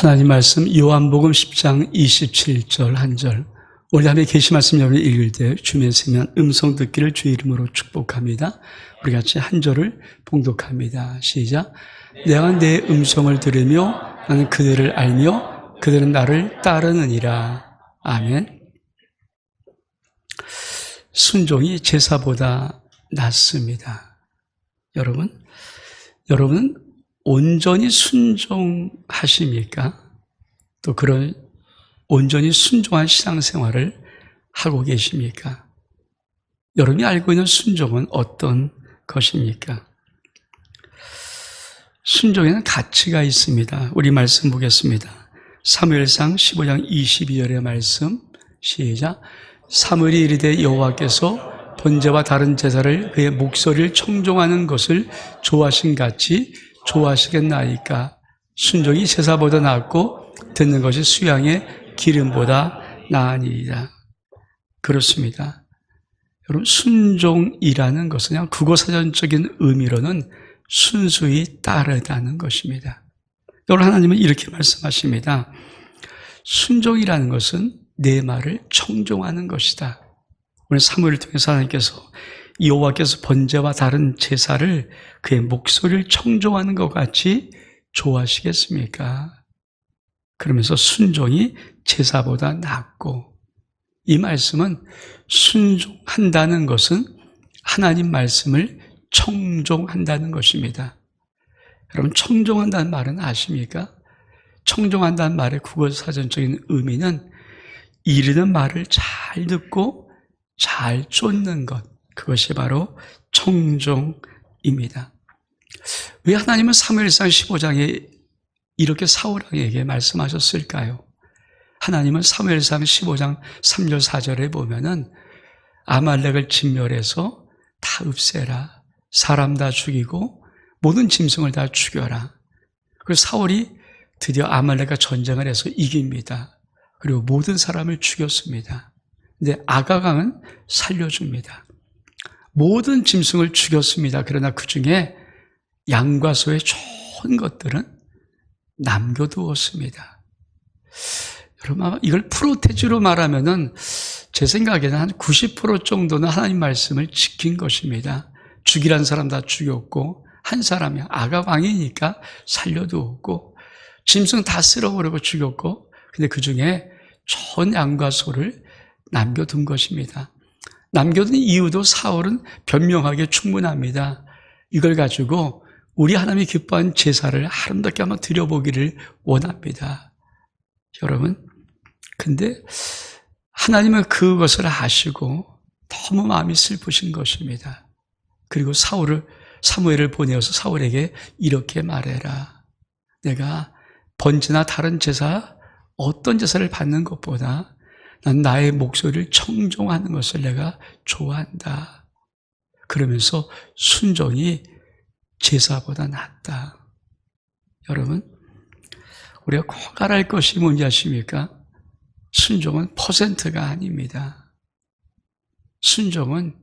하나님 말씀 요한복음 10장 27절 한 절. 오늘 밤에 계시 말씀 여러분이 읽을 때 주변에 세면 음성 듣기를 주의 이름으로 축복합니다. 우리 같이 한 절을 봉독합니다. 시작. 내가 내 음성을 들으며 나는 그들을 알며 그들은 나를 따르느니라. 아멘. 순종이 제사보다 낫습니다. 여러분은 온전히 순종하십니까? 또 그런 온전히 순종한 신앙생활을 하고 계십니까? 여러분이 알고 있는 순종은 어떤 것입니까? 순종에는 가치가 있습니다. 우리 말씀 보겠습니다. 사무엘상 15장 22절의 말씀 시작. 사무엘이 이르되 여호와께서 번제와 다른 제사를 그의 목소리를 청종하는 것을 좋아하신 같이 좋아하시겠나이까. 순종이 제사보다 낫고 듣는 것이 수양의 기름보다 나으니이다. 그렇습니다. 여러분, 순종이라는 것은 그냥 국어사전적인 의미로는 순수히 따르다는 것입니다. 여러분, 하나님은 이렇게 말씀하십니다. 순종이라는 것은 내 말을 청종하는 것이다. 오늘 사무엘을 통해서 하나님께서 여호와께서 번제와 다른 제사를 그의 목소리를 청종하는 것 같이 좋아하시겠습니까? 그러면서 순종이 제사보다 낫고, 이 말씀은 순종한다는 것은 하나님 말씀을 청종한다는 것입니다. 여러분, 청종한다는 말은 아십니까? 청종한다는 말의 국어사전적인 의미는 이르는 말을 잘 듣고 잘 쫓는 것, 그것이 바로 청종입니다. 왜 하나님은 사무엘상 15장에 이렇게 사울왕에게 말씀하셨을까요? 하나님은 사무엘상 15장 3절 4절에 보면은 아말렉을 진멸해서 다 없애라. 사람 다 죽이고 모든 짐승을 다 죽여라. 그리고 사울이 드디어 아말렉과 전쟁을 해서 이깁니다. 그리고 모든 사람을 죽였습니다. 근데 아가강은 살려줍니다. 모든 짐승을 죽였습니다. 그러나 그 중에 양과 소의 좋은 것들은 남겨두었습니다. 여러분, 이걸 프로테지로 말하면은 제 생각에는 한 90% 정도는 하나님 말씀을 지킨 것입니다. 죽이란 사람 다 죽였고, 한 사람이 아가 왕이니까 살려두었고, 짐승 다 쓸어버리고 죽였고, 근데 그 중에 좋은 양과 소를 남겨둔 것입니다. 남겨둔 이유도 사울은 변명하기에 충분합니다. 이걸 가지고 우리 하나님이 기뻐한 제사를 아름답게 한번 드려보기를 원합니다. 여러분, 근데 하나님은 그것을 아시고 너무 마음이 슬프신 것입니다. 그리고 사무엘을 보내어서 사울에게 이렇게 말해라. 내가 번제나 다른 제사, 어떤 제사를 받는 것보다 난 나의 목소리를 청종하는 것을 내가 좋아한다. 그러면서 순종이 제사보다 낫다. 여러분, 우리가 꼭 알아야 할 것이 뭔지 아십니까? 순종은 퍼센트가 아닙니다. 순종은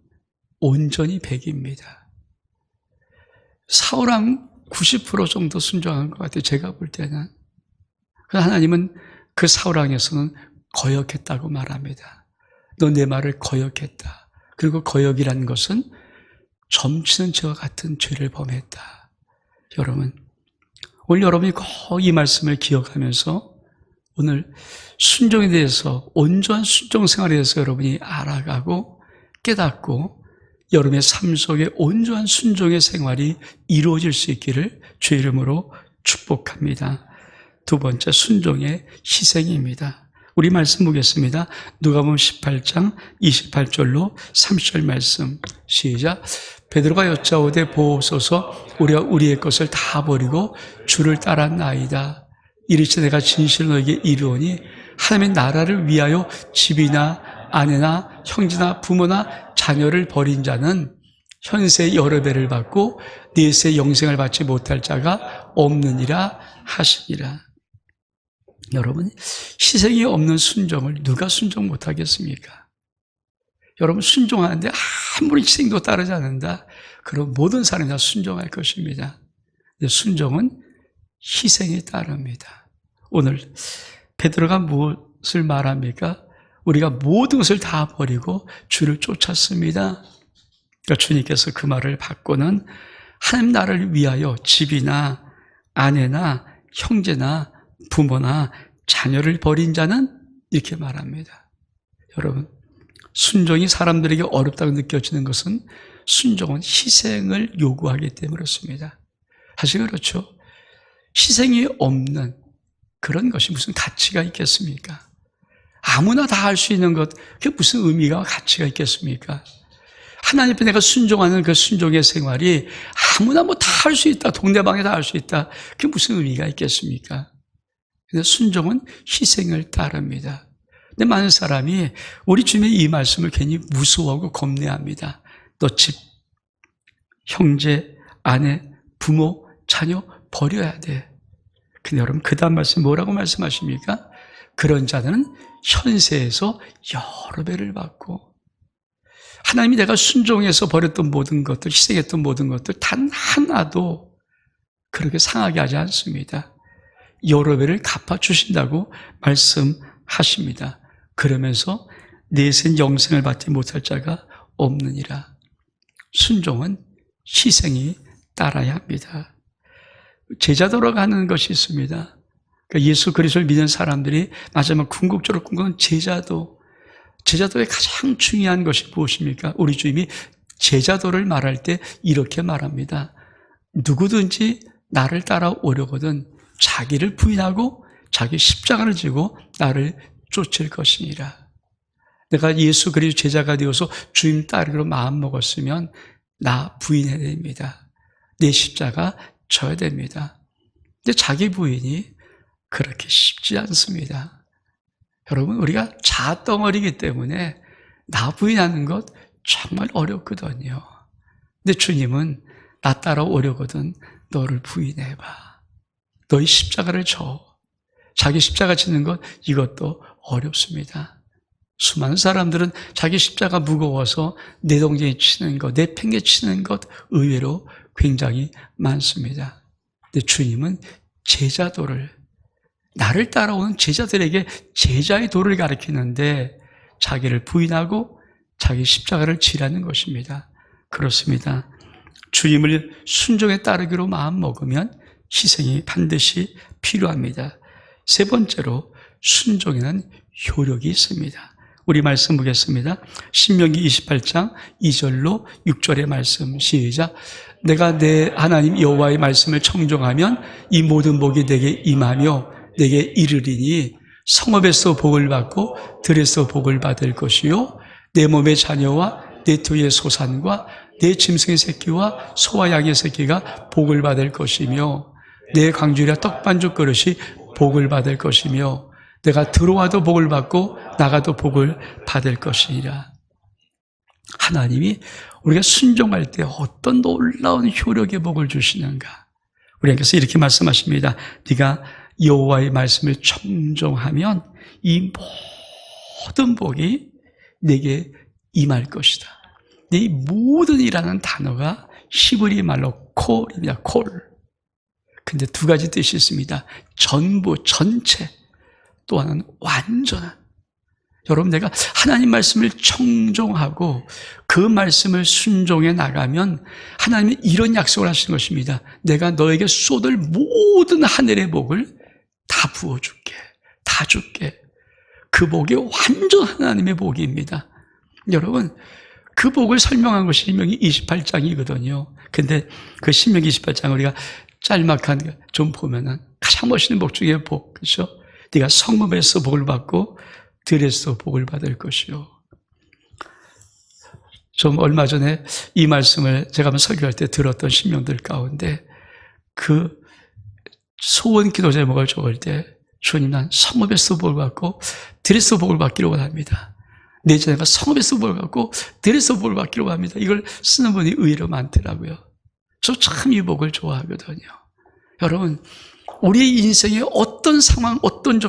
온전히 100입니다. 사울왕 90% 정도 순종한 것 같아요. 제가 볼 때는. 하나님은 그 사울왕에서는 거역했다고 말합니다. 너 내 말을 거역했다. 그리고 거역이라는 것은 점치는 죄와 같은 죄를 범했다. 여러분, 오늘 여러분이 꼭 이 말씀을 기억하면서 오늘 순종에 대해서, 온전한 순종 생활에 대해서 여러분이 알아가고 깨닫고 여러분의 삶 속에 온전한 순종의 생활이 이루어질 수 있기를 주의 이름으로 축복합니다. 두 번째, 순종의 희생입니다. 우리 말씀 보겠습니다. 누가복음 18장 28절로 30절 말씀 시작. 베드로가 여짜오되 보옵소서, 우리가 우리의 것을 다 버리고 주를 따랐나이다. 이르시되 내가 진실로 너에게 이르오니 하나님의 나라를 위하여 집이나 아내나 형제나 부모나 자녀를 버린 자는 현세 여러 배를 받고 내세 영생을 받지 못할 자가 없느니라 하시니라. 여러분, 희생이 없는 순종을 누가 순종 못하겠습니까? 여러분, 순종하는데 아무리 희생도 따르지 않는다, 그럼 모든 사람이 다 순종할 것입니다. 순종은 희생이 따릅니다. 오늘 베드로가 무엇을 말합니까? 우리가 모든 것을 다 버리고 주를 쫓았습니다. 그러니까 주님께서 그 말을 받고는 하나님 나라를 위하여 집이나 아내나 형제나 부모나 자녀를 버린 자는 이렇게 말합니다. 여러분, 순종이 사람들에게 어렵다고 느껴지는 것은 순종은 희생을 요구하기 때문에 그렇습니다. 사실 그렇죠. 희생이 없는 그런 것이 무슨 가치가 있겠습니까? 아무나 다 할 수 있는 것, 그게 무슨 의미가 가치가 있겠습니까? 하나님 앞에 내가 순종하는 그 순종의 생활이 아무나 뭐 다 할 수 있다, 동네방에 다 할 수 있다, 그게 무슨 의미가 있겠습니까? 근데 순종은 희생을 따릅니다. 근데 많은 사람이 우리 주님의 이 말씀을 괜히 무서워하고 겁내합니다. 너 집, 형제, 아내, 부모, 자녀 버려야 돼. 근데 여러분 그 다음 말씀 뭐라고 말씀하십니까? 그런 자들은 현세에서 여러 배를 받고, 하나님이 내가 순종해서 버렸던 모든 것들, 희생했던 모든 것들 단 하나도 그렇게 상하게 하지 않습니다. 여러 배를 갚아주신다고 말씀하십니다. 그러면서 내생 영생을 받지 못할 자가 없느니라. 순종은 희생이 따라야 합니다. 제자도로 하는 것이 있습니다. 그러니까 예수 그리스도를 믿는 사람들이 마지막 궁극적으로 꿈꾸는 제자도의 가장 중요한 것이 무엇입니까? 우리 주님이 제자도를 말할 때 이렇게 말합니다. 누구든지 나를 따라오려거든 자기를 부인하고 자기 십자가를 지고 나를 쫓을 것이니라. 내가 예수 그리스도 제자가 되어서 주님 따르기로 마음먹었으면 나 부인해야 됩니다. 내 십자가 져야 됩니다. 근데 자기 부인이 그렇게 쉽지 않습니다. 여러분, 우리가 자아덩어리이기 때문에 나 부인하는 것 정말 어렵거든요. 근데 주님은 나 따라오려거든 너를 부인해봐. 너의 십자가를 져. 자기 십자가 지는 것, 이것도 어렵습니다. 수많은 사람들은 자기 십자가 무거워서 내 동생이 치는 것, 내 팽개 치는 것 의외로 굉장히 많습니다. 근데 주님은 제자도를, 나를 따라오는 제자들에게 제자의 도를 가르치는데 자기를 부인하고 자기 십자가를 지라는 것입니다. 그렇습니다. 주님을 순종에 따르기로 마음먹으면 희생이 반드시 필요합니다. 세 번째로 순종에는 효력이 있습니다. 우리 말씀 보겠습니다. 신명기 28장 2절로 6절의 말씀 시작. 내가 내 하나님 여호와의 말씀을 청종하면 이 모든 복이 내게 임하며 내게 이르리니 성읍에서 복을 받고 들에서 복을 받을 것이요 내 몸의 자녀와 내 토의 소산과 내 짐승의 새끼와 소와 양의 새끼가 복을 받을 것이며 내 광주리와 떡반죽 그릇이 복을 받을 것이며 내가 들어와도 복을 받고 나가도 복을 받을 것이니라. 하나님이 우리가 순종할 때 어떤 놀라운 효력의 복을 주시는가. 우리께서 이렇게 말씀하십니다. 네가 여호와의 말씀을 청종하면 이 모든 복이 내게 임할 것이다. 이 모든이라는 단어가 히브리 말로 콜입니다. 콜. 근데 두 가지 뜻이 있습니다. 전부, 전체. 또 하나는 완전한. 여러분, 내가 하나님 말씀을 청종하고 그 말씀을 순종해 나가면 하나님이 이런 약속을 하시는 것입니다. 내가 너에게 쏟을 모든 하늘의 복을 다 부어줄게. 다 줄게. 그 복이 완전 하나님의 복입니다. 여러분, 그 복을 설명한 것이 신명기 28장이거든요. 근데 그 신명기 28장 우리가 짤막한 좀 보면은 가장 멋있는 복 중에 복, 그렇죠? 네가 성읍에서 복을 받고 들에서 복을 받을 것이요. 좀 얼마 전에 이 말씀을 제가 한번 설교할 때 들었던 신명들 가운데 그 소원 기도 제목을 적을 때 주님 난 성읍에서 복을 받고 들에서 복을 받기로 원합니다. 내 자녀가 성읍에서 복을 받고 들에서 복을 받기로 원합니다. 이걸 쓰는 분이 의외로 많더라고요. 저 참 이 복을 좋아하거든요. 여러분, 우리의 인생의 어떤 상황, 어떤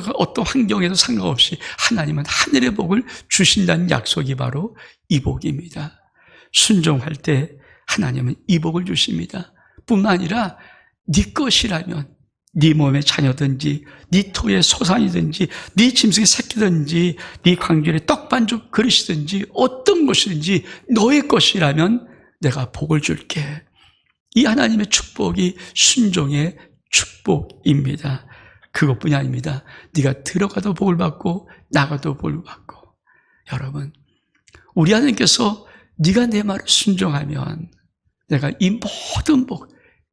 환경에도 상관없이 하나님은 하늘의 복을 주신다는 약속이 바로 이 복입니다. 순종할 때 하나님은 이 복을 주십니다. 뿐만 아니라 네 것이라면, 네 몸의 자녀든지 네 토의 소산이든지 네 짐승의 새끼든지 네 광주의 떡반죽 그릇이든지 어떤 것이든지 너의 것이라면 내가 복을 줄게. 이 하나님의 축복이 순종의 축복입니다. 그것뿐이 아닙니다. 네가 들어가도 복을 받고 나가도 복을 받고. 여러분, 우리 하나님께서 네가 내 말을 순종하면 내가 이 모든 복,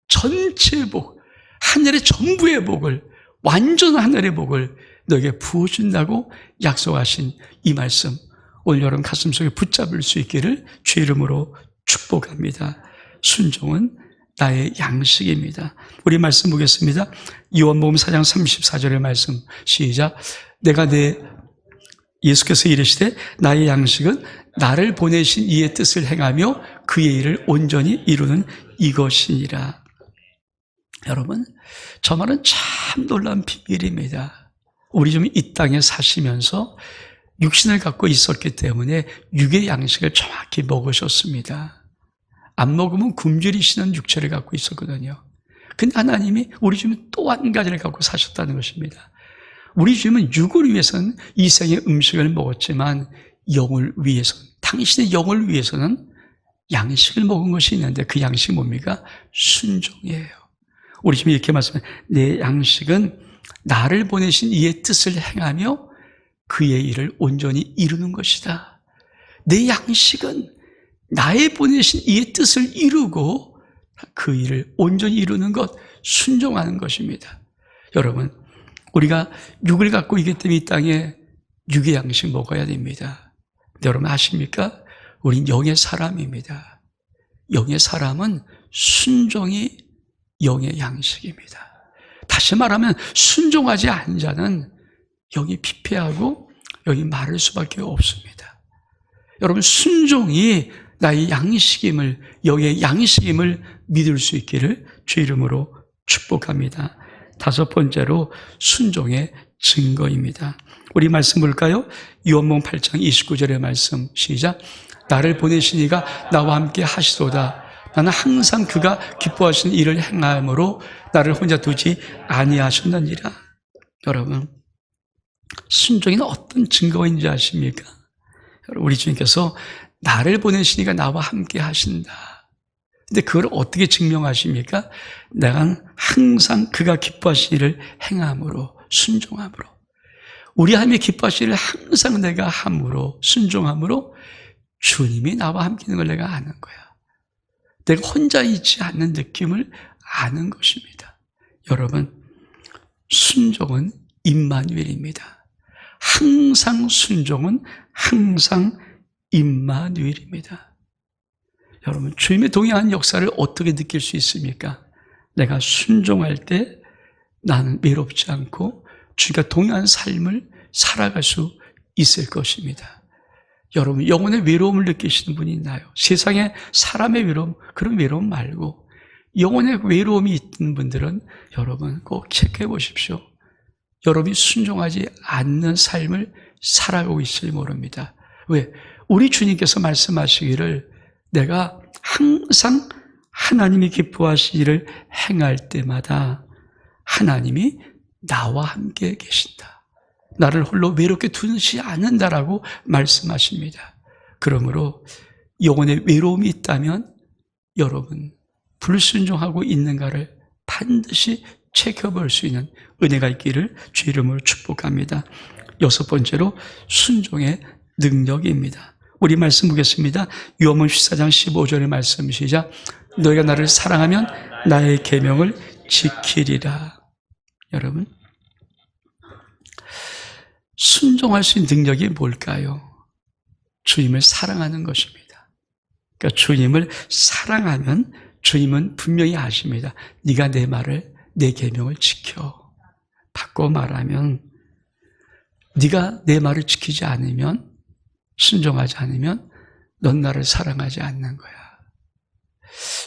전체 복, 하늘의 전부의 복을, 완전한 하늘의 복을 너에게 부어준다고 약속하신 이 말씀, 오늘 여러분 가슴속에 붙잡을 수 있기를 주의 이름으로 축복합니다. 순종은 나의 양식입니다. 우리 말씀 보겠습니다. 요한복음 4장 34절의 말씀 시작. 예수께서 이르시되 나의 양식은 나를 보내신 이의 뜻을 행하며 그의 일을 온전히 이루는 이것이니라. 여러분, 저 말은 참 놀라운 비밀입니다. 우리 좀 이 땅에 사시면서 육신을 갖고 있었기 때문에 육의 양식을 정확히 먹으셨습니다. 안 먹으면 굶주리시는 육체를 갖고 있었거든요. 근데 하나님이 우리 주님은 또 한 가지를 갖고 사셨다는 것입니다. 우리 주님은 육을 위해서는 이 생의 음식을 먹었지만 영을 위해서는, 당신의 영을 위해서는 양식을 먹은 것이 있는데 그 양식이 뭡니까? 순종이에요. 우리 주님이 이렇게 말씀해요. 내 양식은 나를 보내신 이의 뜻을 행하며 그의 일을 온전히 이루는 것이다. 내 양식은 나의 보내신 이의 뜻을 이루고 그 일을 온전히 이루는 것, 순종하는 것입니다. 여러분, 우리가 육을 갖고 있기 때문에 이 땅에 육의 양식 먹어야 됩니다. 여러분 아십니까? 우린 영의 사람입니다. 영의 사람은 순종이 영의 양식입니다. 다시 말하면 순종하지 않은 자는 영이 피폐하고 영이 마를 수밖에 없습니다. 여러분, 순종이 나의 양식임을, 영의 양식임을 믿을 수 있기를 주의 이름으로 축복합니다. 다섯 번째로 순종의 증거입니다. 우리 말씀 볼까요? 요한복음 8장 29절의 말씀 시작. 나를 보내신 이가 나와 함께 하시도다. 나는 항상 그가 기뻐하시는 일을 행함으로 나를 혼자 두지 아니하셨느니라. 여러분, 순종에는 어떤 증거가 있는지 아십니까? 우리 주님께서 나를 보내신 이가 나와 함께 하신다. 근데 그걸 어떻게 증명하십니까? 내가 항상 그가 기뻐하시는 일을 행함으로, 순종함으로. 우리 하나님의 기뻐하시는 일을 항상 내가 함으로, 순종함으로 주님이 나와 함께 있는 걸 내가 아는 거야. 내가 혼자 있지 않는 느낌을 아는 것입니다. 여러분, 순종은 임마누엘입니다. 항상 순종은 항상 임마누엘입니다. 여러분, 주님의 동행하는 역사를 어떻게 느낄 수 있습니까? 내가 순종할 때 나는 외롭지 않고 주님과 동행하는 삶을 살아갈 수 있을 것입니다. 여러분, 영혼의 외로움을 느끼시는 분이 있나요? 세상에 사람의 외로움, 그런 외로움 말고 영혼의 외로움이 있는 분들은 여러분 꼭 체크해 보십시오. 여러분이 순종하지 않는 삶을 살아가고 있을지 모릅니다. 왜? 우리 주님께서 말씀하시기를 내가 항상 하나님이 기뻐하신 일을 행할 때마다 하나님이 나와 함께 계신다. 나를 홀로 외롭게 두지 않는다라고 말씀하십니다. 그러므로 영혼에 외로움이 있다면 여러분 불순종하고 있는가를 반드시 체크해볼 수 있는 은혜가 있기를 주의 이름으로 축복합니다. 여섯 번째로 순종의 능력입니다. 우리 말씀 보겠습니다. 요한복음 14장 15절의 말씀 시작. 너희가 나를 사랑하면 나의 계명을 지키리라. 여러분, 순종할 수 있는 능력이 뭘까요? 주님을 사랑하는 것입니다. 그러니까 주님을 사랑하면 주님은 분명히 아십니다. 네가 내 말을, 내 계명을 지켜. 바꿔 말하면 네가 내 말을 지키지 않으면, 순종하지 않으면 넌 나를 사랑하지 않는 거야.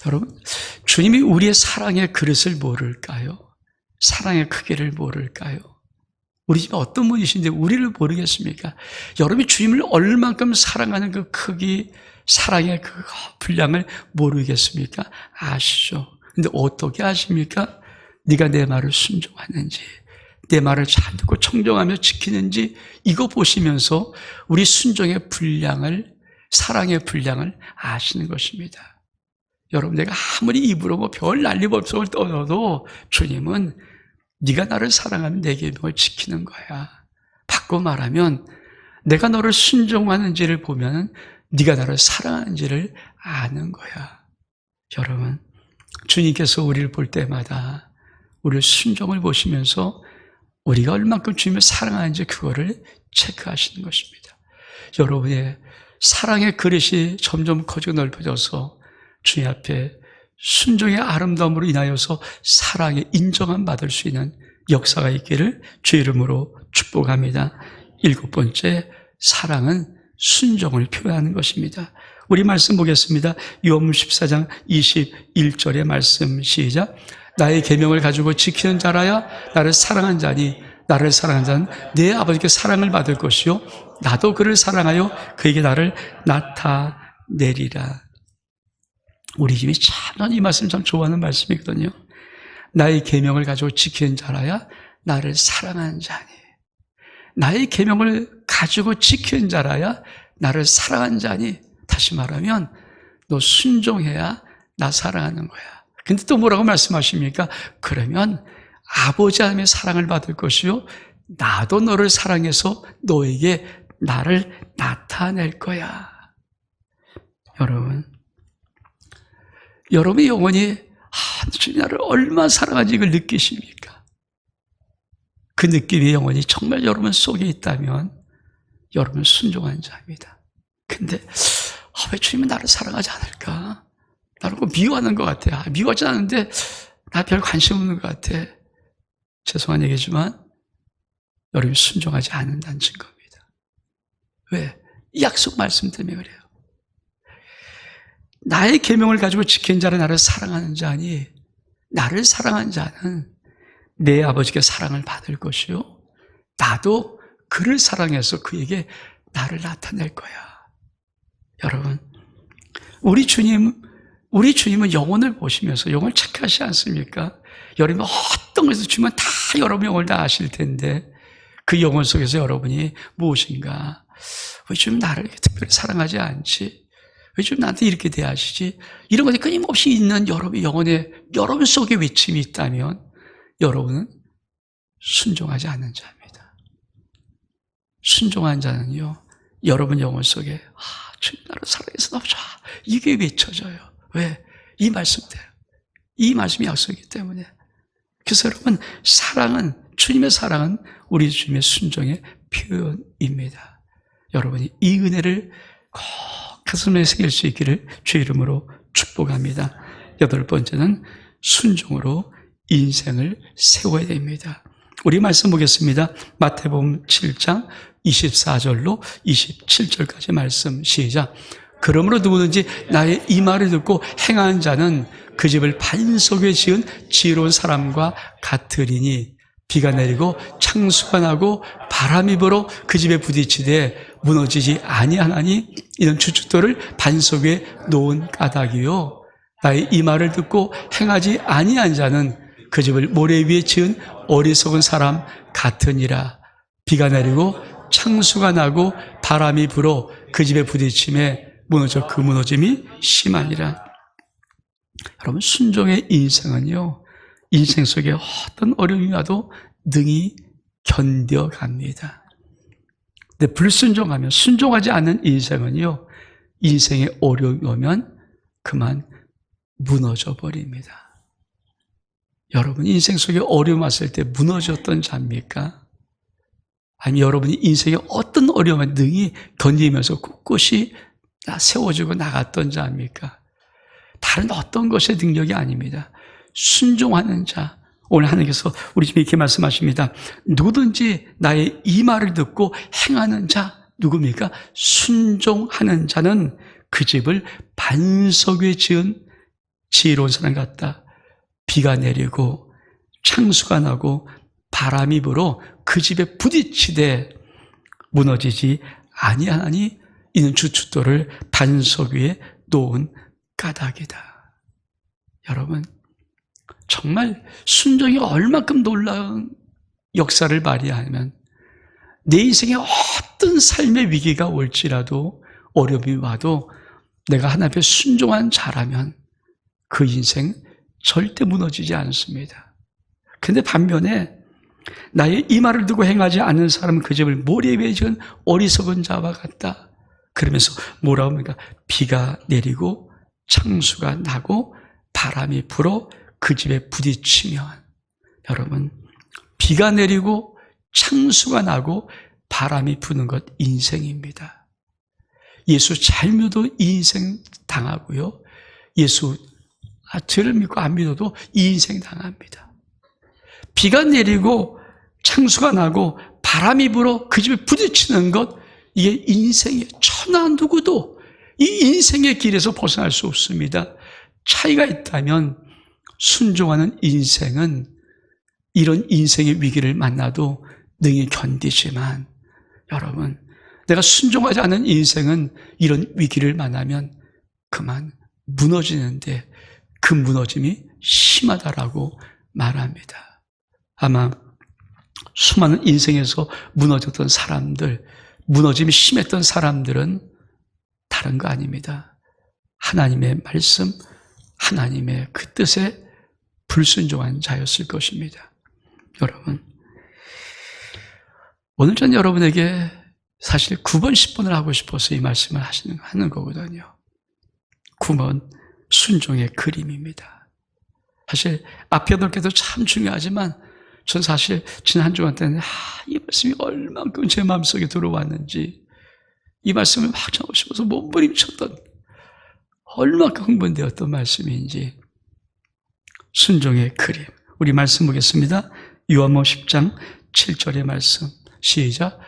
여러분, 주님이 우리의 사랑의 그릇을 모를까요? 사랑의 크기를 모를까요? 우리 집에 어떤 분이신데 우리를 모르겠습니까? 여러분이 주님을 얼만큼 사랑하는 그 크기, 사랑의 그 분량을 모르겠습니까? 아시죠? 근데 어떻게 아십니까? 네가 내 말을 순종하는지, 내 말을 잘 듣고 청정하며 지키는지 이거 보시면서 우리 순종의 분량을, 사랑의 분량을 아시는 것입니다. 여러분, 내가 아무리 입으로 뭐 별 난리법석을 떠들어도 주님은 네가 나를 사랑하면 내 계명을 지키는 거야. 바꿔 말하면 내가 너를 순종하는지를 보면 네가 나를 사랑하는지를 아는 거야. 여러분, 주님께서 우리를 볼 때마다 우리를 순종을 보시면서 우리가 얼만큼 주님을 사랑하는지 그거를 체크하시는 것입니다. 여러분의 사랑의 그릇이 점점 커지고 넓어져서 주님 앞에 순종의 아름다움으로 인하여서 사랑의 인정함 받을 수 있는 역사가 있기를 주 이름으로 축복합니다. 7번째, 사랑은 순종을 표현하는 것입니다. 우리 말씀 보겠습니다. 요한복음 14장 21절의 말씀 시작. 나의 계명을 가지고 지키는 자라야 나를 사랑한 자니 나를 사랑한 자는 내 아버지께 사랑을 받을 것이요 나도 그를 사랑하여 그에게 나를 나타내리라. 우리 집이 참 이 말씀 참 좋아하는 말씀이거든요. 나의 계명을 가지고 지키는 자라야 나를 사랑하는 자니, 나의 계명을 가지고 지키는 자라야 나를 사랑하는 자니, 다시 말하면 너 순종해야 나 사랑하는 거야. 근데 또 뭐라고 말씀하십니까? 그러면 아버지 하나님의 사랑을 받을 것이요 나도 너를 사랑해서 너에게 나를 나타낼 거야. 여러분의 영혼이 주님 나를 얼마나 사랑하는지 이걸 느끼십니까? 그 느낌이 영혼이 정말 여러분 속에 있다면 여러분 순종하는 자입니다. 근데 왜 주님은 나를 사랑하지 않을까? 나를 미워하는 것 같아. 미워하지 않는데 나 별 관심 없는 것 같아. 죄송한 얘기지만 여러분이 순종하지 않는다는 증거입니다. 왜? 이 약속 말씀 때문에 그래요. 나의 계명을 가지고 지킨 자는 나를 사랑하는 자니 나를 사랑하는 자는 내 아버지께 사랑을 받을 것이요 나도 그를 사랑해서 그에게 나를 나타낼 거야. 여러분, 우리 주님은 영혼을 보시면서 영혼을 체크하시지 않습니까? 여러분 어떤 것에서 주면 다 여러분 영혼을 다 아실 텐데 그 영혼 속에서 여러분이 무엇인가? 왜 주님 나를 이렇게 특별히 사랑하지 않지? 왜 주님 나한테 이렇게 대하시지? 이런 것이 끊임없이 있는 여러분 영혼에 여러분 속에 외침이 있다면 여러분은 순종하지 않는 자입니다. 순종한 자는요, 여러분 영혼 속에 주님 나를 사랑해서 너무 좋아. 이게 외쳐져요. 왜? 이 말씀대로. 이 말씀이 약속이기 때문에. 그래서 여러분, 주님의 사랑은 우리 주님의 순종의 표현입니다. 여러분이 이 은혜를 꼭 가슴에 새길 수 있기를 주의 이름으로 축복합니다. 8번째는 순종으로 인생을 세워야 됩니다. 우리 말씀 보겠습니다. 마태복음 7장 24절로 27절까지 말씀 시작. 그러므로 누구든지 나의 이 말을 듣고 행하는 자는 그 집을 반석 위에 지은 지혜로운 사람과 같으리니 비가 내리고 창수가 나고 바람이 불어 그 집에 부딪히되 무너지지 아니하나니 이는 주춧돌을 반석 위에 놓은 까닭이요 나의 이 말을 듣고 행하지 아니한 자는 그 집을 모래 위에 지은 어리석은 사람 같으니라. 비가 내리고 창수가 나고 바람이 불어 그 집에 부딪힘에 무너져 그 무너짐이 심하니라. 여러분, 순종의 인생은요, 인생 속에 어떤 어려움이 와도 능히 견뎌갑니다. 근데 불순종하면, 순종하지 않는 인생은요, 인생에 어려움이 오면 그만 무너져 버립니다. 여러분, 인생 속에 어려움 왔을 때 무너졌던 자입니까? 아니면 여러분이 인생에 어떤 어려움을 능히 견디면서 꿋꿋이 세워주고 나갔던 자입니까? 다른 어떤 것의 능력이 아닙니다. 순종하는 자. 오늘 하나님께서 우리 집에 이렇게 말씀하십니다. 누구든지 나의 이 말을 듣고 행하는 자, 누굽니까? 순종하는 자는 그 집을 반석 위에 지은 지혜로운 사람 같다. 비가 내리고 창수가 나고 바람이 불어 그 집에 부딪히되 무너지지 아니하나니 이는 주춧돌을 반석 위에 놓은 까닭이다. 여러분, 정말 순종이 얼마큼 놀라운 역사를 발휘하면 내 인생에 어떤 삶의 위기가 올지라도 어려움이 와도 내가 하나님 앞에 순종한 자라면 그 인생 절대 무너지지 않습니다. 근데 반면에 나의 이 말을 듣고 행하지 않는 사람은 그 집을 모래 위에 지은 어리석은 자와 같다. 그러면서 뭐라고 합니까? 비가 내리고 창수가 나고 바람이 불어 그 집에 부딪히면, 여러분, 비가 내리고 창수가 나고 바람이 부는 것 인생입니다. 예수 잘 믿어도 이 인생 당하고요. 예수 죄를 믿고 안 믿어도 이 인생 당합니다. 비가 내리고 창수가 나고 바람이 불어 그 집에 부딪히는 것, 이게 인생의 천하 누구도 이 인생의 길에서 벗어날 수 없습니다. 차이가 있다면 순종하는 인생은 이런 인생의 위기를 만나도 능히 견디지만, 여러분, 내가 순종하지 않은 인생은 이런 위기를 만나면 그만 무너지는데 그 무너짐이 심하다라고 말합니다. 아마 수많은 인생에서 무너졌던 사람들, 무너짐이 심했던 사람들은 다른 거 아닙니다. 하나님의 말씀, 하나님의 그 뜻에 불순종한 자였을 것입니다. 여러분, 오늘 전 여러분에게 사실 9번, 10번을 하고 싶어서 이 말씀을 하는 거거든요. 9번, 순종의 그림입니다. 사실 앞에 8개도 참 중요하지만 전 사실 지난 한 주간 때는 이 말씀이 얼만큼 제 마음속에 들어왔는지, 이 말씀을 막 전하고 싶어서 몸부림쳤던, 얼마큼 흥분되었던 말씀인지. 순종의 그림, 우리 말씀 보겠습니다. 요한복음 10장 7절의 말씀, 시작.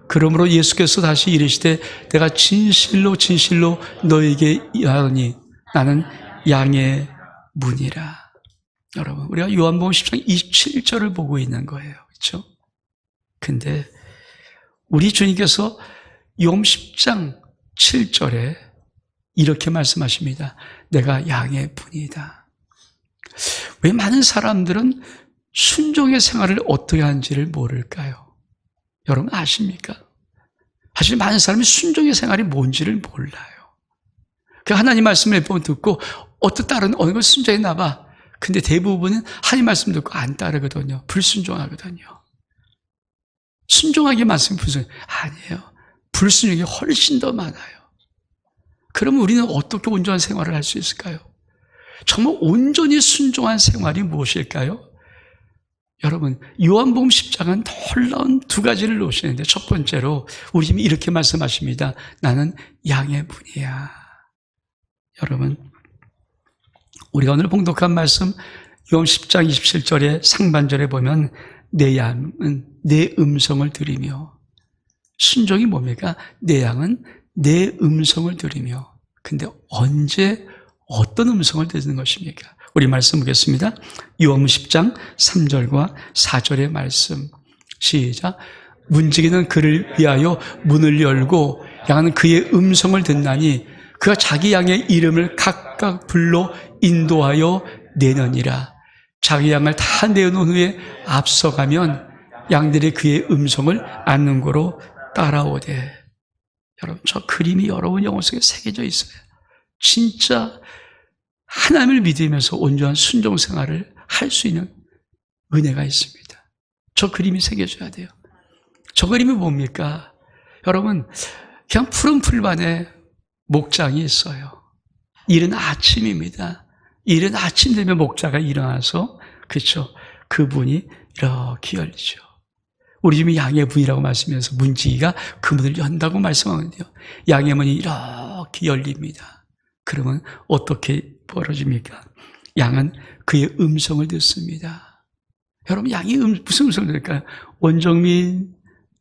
그러므로 예수께서 다시 이르시되 내가 진실로 진실로 너에게 이르노니 나는 양의 문이라. 여러분, 우리가 요한복음 10장 27절을 보고 있는 거예요. 그렇죠? 근데 우리 주님께서 요한복음 10장 7절에 이렇게 말씀하십니다. 내가 양의 문이다. 왜 많은 사람들은 순종의 생활을 어떻게 하는지를 모를까요? 여러분 아십니까? 사실 많은 사람이 순종의 생활이 뭔지를 몰라요. 그 하나님 말씀을 몇 번 듣고 어떤 딸은 어느 걸 순종했나 봐. 근데 대부분은 하나님 말씀 듣고 안 따르거든요. 불순종하거든요. 순종하게 말씀 불순종 아니에요. 불순종이 훨씬 더 많아요. 그러면 우리는 어떻게 온전한 생활을 할 수 있을까요? 정말 온전히 순종한 생활이 무엇일까요? 여러분, 요한복음 10장은 놀라운 두 가지를 놓으시는데, 첫 번째로 우리 주님이 이렇게 말씀하십니다. 나는 양의 문이야. 여러분, 우리가 오늘 봉독한 말씀 요한복음 10장 27절의 상반절에 보면 내 양은 내 음성을 들으며, 순종이 뭡니까? 내 양은 내 음성을 들으며. 근데 언제 어떤 음성을 듣는 것입니까? 우리 말씀 보겠습니다. 요한복음 10장 3절과 4절의 말씀, 시작. 문지기는 그를 위하여 문을 열고 양은 그의 음성을 듣나니 그가 자기 양의 이름을 각각 불러 인도하여 내느니라. 자기 양을 다 내어놓은 후에 앞서가면 양들이 그의 음성을 아는 고로 따라오되. 여러분, 저 그림이 여러분 영혼 속에 새겨져 있어요. 진짜 하나님을 믿으면서 온전한 순종 생활을 할 수 있는 은혜가 있습니다. 저 그림이 새겨져야 돼요. 저 그림이 뭡니까? 여러분, 그냥 푸른 풀만에 목장이 있어요. 이른 아침입니다. 이른 아침 되면 목자가 일어나서, 그렇죠? 그분이 이렇게 열리죠. 우리 집이 양의 문이라고 말씀하면서 문지기가 그 문을 연다고 말씀하는데요. 양의 문이 이렇게 열립니다. 그러면 어떻게 벌어집니까? 양은 그의 음성을 듣습니다. 여러분, 양이 무슨 음성을 들을까요? 원정민,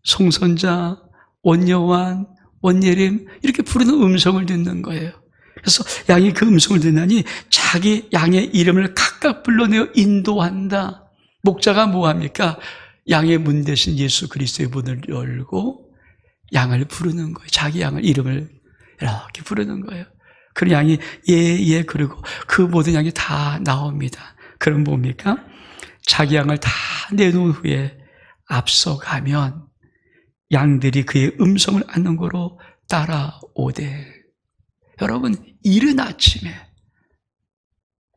송선자, 원여환, 원예림 이렇게 부르는 음성을 듣는 거예요. 그래서 양이 그 음성을 듣나니 자기 양의 이름을 각각 불러내어 인도한다. 목자가 뭐합니까? 양의 문 대신 예수 그리스도의 문을 열고 양을 부르는 거예요. 자기 양을 이름을 이렇게 부르는 거예요. 그 양이 예 그러고 그 모든 양이 다 나옵니다. 그럼 뭡니까? 자기 양을 다 내놓은 후에 앞서가면 양들이 그의 음성을 아는 거로 따라오되. 여러분, 이른 아침에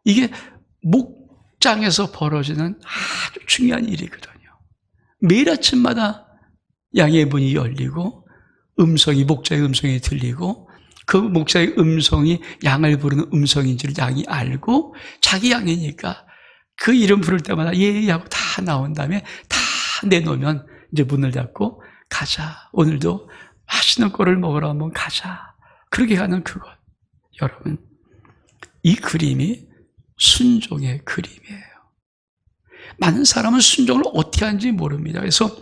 이게 목장에서 벌어지는 아주 중요한 일이거든요. 매일 아침마다 양의 문이 열리고 목자의 음성이 들리고 그 목자의 음성이 양을 부르는 음성인지를 양이 알고 자기 양이니까 그 이름 부를 때마다 예 하고 다 나온 다음에 다 내놓으면 이제 문을 닫고 가자. 오늘도 맛있는 꼴을 먹으러 한번 가자. 그렇게 가는 그것. 여러분, 이 그림이 순종의 그림이에요. 많은 사람은 순종을 어떻게 하는지 모릅니다. 그래서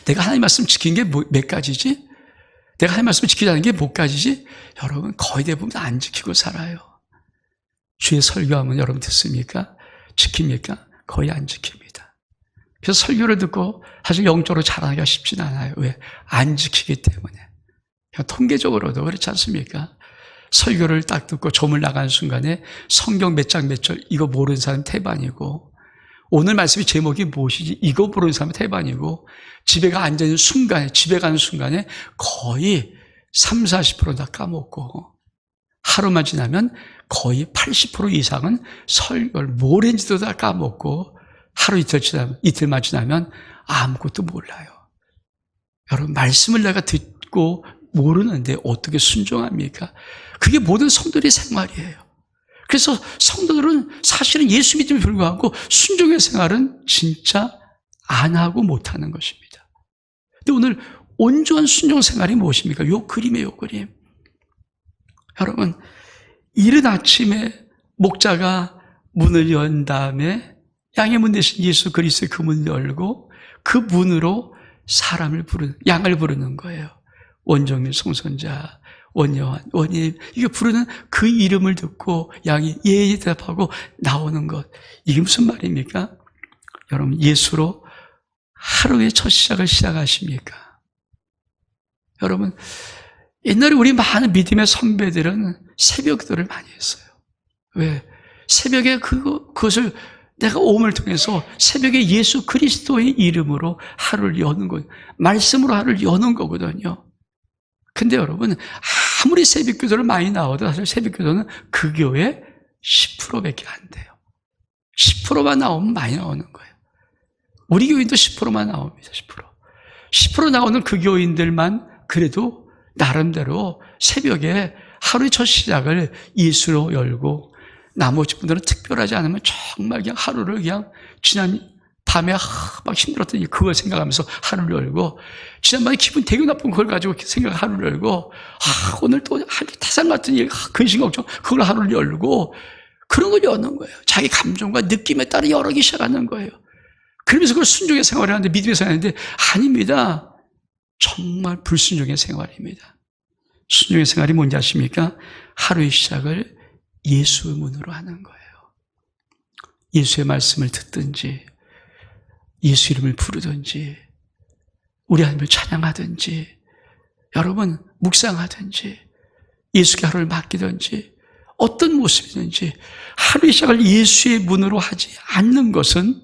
내가 하나님 말씀 지킨 게 몇 가지지? 내가 하나님 말씀 지키자는 게 몇 가지지? 여러분, 거의 대부분 안 지키고 살아요. 주의 설교하면 여러분 듣습니까? 지킵니까? 거의 안 지킵니다. 그래서 설교를 듣고 사실 영적으로 자라기가 쉽진 않아요. 왜? 안 지키기 때문에. 통계적으로도 그렇지 않습니까? 설교를 딱 듣고 조물 나가는 순간에 성경 몇 장 몇 절 이거 모르는 사람 태반이고, 오늘 말씀의 제목이 무엇이지 이거 모르는 사람 태반이고, 집에 가는 순간에 거의 30-40% 다 까먹고, 하루만 지나면 거의 80% 이상은 설교를 뭘 했는지도 다 까먹고, 하루 이틀만 지나면 아무것도 몰라요. 여러분, 말씀을 내가 듣고 모르는데 어떻게 순종합니까? 그게 모든 성도들의 생활이에요. 그래서 성도들은 사실은 예수 믿음에 불구하고 순종의 생활은 진짜 안 하고 못하는 것입니다. 근데 오늘 온전한 순종 생활이 무엇입니까? 요 그림이에요, 요 그림. 여러분, 이른 아침에 목자가 문을 연 다음에 양의 문 대신 예수 그리스도의 그 문을 열고 그 문으로 양을 부르는 거예요. 원정민 송선자, 원여환, 원임, 이게 부르는 그 이름을 듣고 양이 예 대답하고 나오는 것. 이게 무슨 말입니까? 여러분, 예수로 하루의 첫 시작을 시작하십니까? 여러분, 옛날에 우리 많은 믿음의 선배들은 새벽 기도를 많이 했어요. 왜? 새벽에 그것을 내가 오음을 통해서 새벽에 예수 그리스도의 이름으로 하루를 여는 거예요. 말씀으로 하루를 여는 거거든요. 근데 여러분, 아무리 새벽 기도를 많이 나와도 사실 새벽 기도는 그 교회 10%밖에 안 돼요. 10%만 나오면 많이 나오는 거예요. 우리 교인도 10%만 나옵니다. 10% 나오는 그 교인들만 그래도 나름대로 새벽에 하루의 첫 시작을 예수로 열고, 나머지 분들은 특별하지 않으면 정말 그냥 하루를 그냥 지난 밤에 막 힘들었던 일 그걸 생각하면서 하루를 열고, 지난번에 기분 되게 나쁜 걸 가지고 생각하고 하루를 열고, 오늘 또 타산 같은 일, 근심 걱정, 그걸 하루를 열고, 그런 걸 여는 거예요. 자기 감정과 느낌에 따라 열기 시작하는 거예요. 그러면서 그걸 순종의 생활을 하는데, 믿음의 생활을 하는데, 아닙니다. 정말 불순종의 생활입니다. 순종의 생활이 뭔지 아십니까? 하루의 시작을 예수의 문으로 하는 거예요. 예수의 말씀을 듣든지, 예수 이름을 부르든지, 우리 하나님을 찬양하든지, 여러분 묵상하든지, 예수께 하루를 맡기든지, 어떤 모습이든지 하루의 시작을 예수의 문으로 하지 않는 것은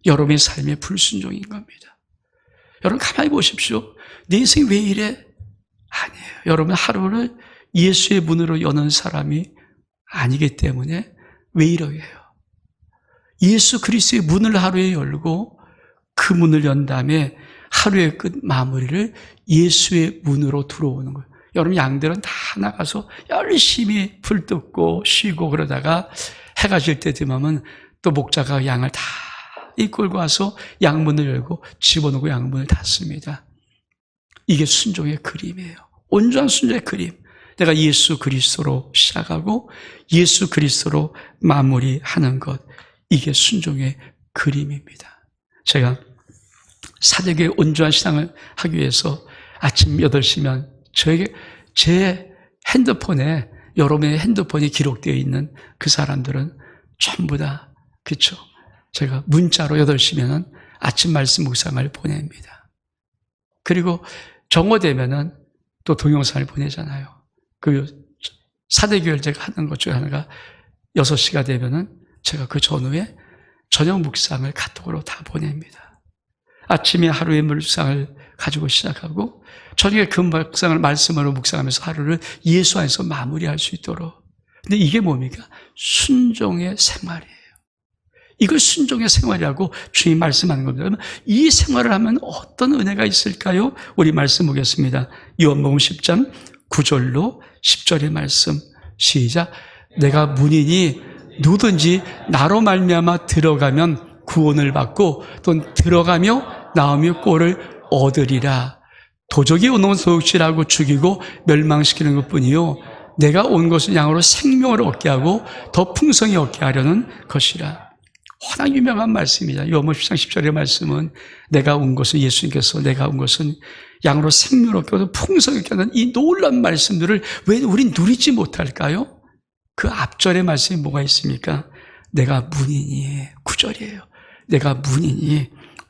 여러분의 삶의 불순종인 겁니다. 여러분 가만히 보십시오. 내 인생이 왜 이래? 아니에요. 여러분 하루를 예수의 문으로 여는 사람이 아니기 때문에 왜 이러게요? 예수 그리스도의 문을 하루에 열고 그 문을 연 다음에 하루의 끝 마무리를 예수의 문으로 들어오는 거예요. 여러분 양들은 다 나가서 열심히 풀 뜯고 쉬고 그러다가 해가 질 때 되면 또 목자가 양을 다 이끌고 와서 양문을 열고 집어넣고 양문을 닫습니다. 이게 순종의 그림이에요. 온전한 순종의 그림. 내가 예수 그리스도로 시작하고 예수 그리스도로 마무리하는 것. 이게 순종의 그림입니다. 제가 사대교회 온전한 신앙을 하기 위해서 아침 8시면 제 핸드폰에 여러분의 핸드폰이 기록되어 있는 그 사람들은 전부 다 그렇죠. 제가 문자로 8시면 아침 말씀 묵상을 보냅니다. 그리고 정오되면은 또 동영상을 보내잖아요. 그 사대교회를 제가 하는 것 중에 하나가 6시가 되면은 제가 그 전후에 저녁 묵상을 카톡으로 다 보냅니다. 아침에 하루의 묵상을 가지고 시작하고 저녁에 그 묵상을 말씀으로 묵상하면서 하루를 예수 안에서 마무리할 수 있도록. 근데 이게 뭡니까? 순종의 생활이에요. 이걸 순종의 생활이라고 주님 말씀하는 겁니다. 이 생활을 하면 어떤 은혜가 있을까요? 우리 말씀 보겠습니다. 요한복음 10장 9절로 10절의 말씀 시작. 내가 문이니 누구든지 나로 말미암아 들어가면 구원을 받고 또 들어가며 나오며 꼴을 얻으리라. 도적이 오는 소육질하고 죽이고 멸망시키는 것뿐이요 내가 온 것은 양으로 생명을 얻게 하고 더 풍성히 얻게 하려는 것이라. 워낙 유명한 말씀이다. 요한복음 10장 10절의 말씀은 내가 온 것은 예수님께서 내가 온 것은 양으로 생명을 얻게 하고 풍성히 얻게 하는 이 놀라운 말씀들을 왜 우린 누리지 못할까요? 그 앞절의 말씀이 뭐가 있습니까? 내가 문이니 9절이에요. 내가 문이니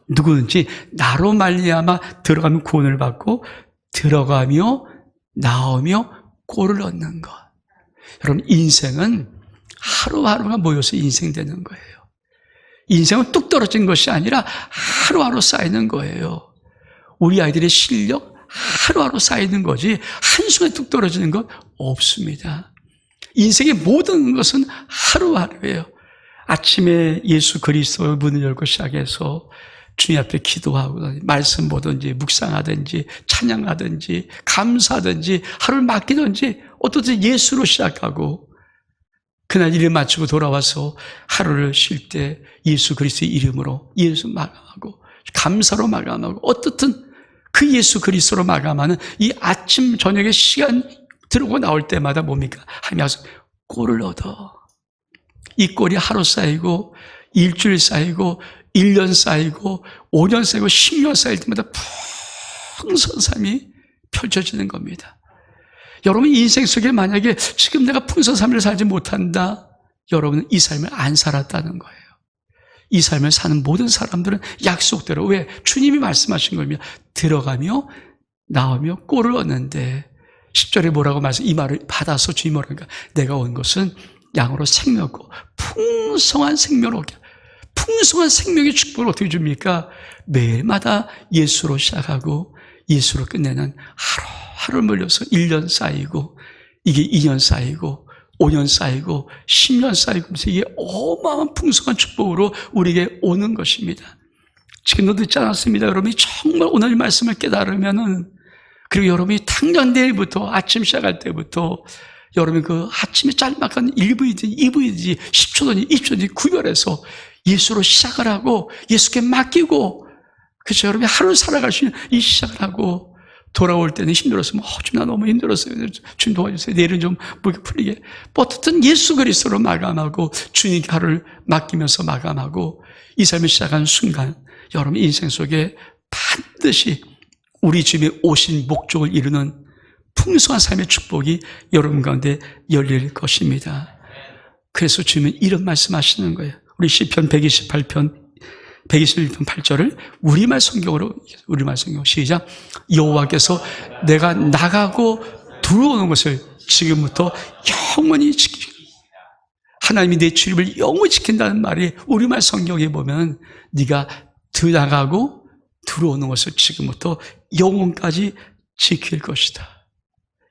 누구든지 나로 말미암아 들어가면 구원을 받고 들어가며 나오며 꼴을 얻는 것. 여러분 인생은 하루하루가 모여서 인생 되는 거예요. 인생은 뚝 떨어진 것이 아니라 하루하루 쌓이는 거예요. 우리 아이들의 실력 하루하루 쌓이는 거지 한순간에 뚝 떨어지는 것 없습니다. 인생의 모든 것은 하루하루예요. 아침에 예수 그리스도의 문을 열고 시작해서 주님 앞에 기도하고 말씀 보든지 묵상하든지 찬양하든지 감사하든지 하루를 맡기든지 어떻든 예수로 시작하고 그날 일을 마치고 돌아와서 하루를 쉴 때 예수 그리스도의 이름으로 예수 마감하고 감사로 마감하고 어떻든 그 예수 그리스도로 마감하는 이 아침 저녁의 시간 들어오고 나올 때마다 뭡니까? 하면서 꼴을 얻어. 이 꼴이 하루 쌓이고 일주일 쌓이고 1년 쌓이고 5년 쌓이고 10년 쌓일 때마다 풍성한 삶이 펼쳐지는 겁니다. 여러분 인생 속에 만약에 지금 내가 풍성한 삶을 살지 못한다. 여러분은 이 삶을 안 살았다는 거예요. 이 삶을 사는 모든 사람들은 약속대로 왜? 주님이 말씀하신 겁니다. 들어가며 나오며 꼴을 얻는데 10절에 뭐라고 말씀? 이 말을 받아서 주님이 뭐라니까? 내가 온 것은 양으로 생명고 풍성한 생명을 얻게. 풍성한 생명의 축복을 어떻게 줍니까? 매일마다 예수로 시작하고 예수로 끝내는 하루를 몰려서 1년 쌓이고 이게 2년 쌓이고 5년 쌓이고 10년 쌓이고 이게 어마어마한 풍성한 축복으로 우리에게 오는 것입니다. 지금도 듣지 않았습니다. 여러분이 정말 오늘 말씀을 깨달으면은 그리고 여러분이 당장 내일부터 아침 시작할 때부터 여러분이 그 아침에 짤막한 1분이든지 2분이든지 10초든지 20초든지 구별해서 예수로 시작을 하고 예수께 맡기고 그렇죠. 여러분이 하루 살아갈 수 있는 이 시작을 하고 돌아올 때는 힘들었으면 좀 나 너무 힘들었어요. 주님 도와주세요. 내일은 좀 무게 풀리게. 어떻든 예수 그리스도로 마감하고 주님께 하루를 맡기면서 마감하고 이 삶을 시작하는 순간 여러분 인생 속에 반드시 우리 주님의 오신 목적을 이루는 풍성한 삶의 축복이 여러분 가운데 열릴 것입니다. 그래서 주님은 이런 말씀하시는 거예요. 우리 시편 128편 121편 8절을 우리말 성경으로 시작. 여호와께서 내가 나가고 들어오는 것을 지금부터 영원히 지키시고 하나님이 내 출입을 영원히 지킨다는 말이 우리말 성경에 보면 네가 나가고 들어오는 것을 지금부터 영원까지 지킬 것이다.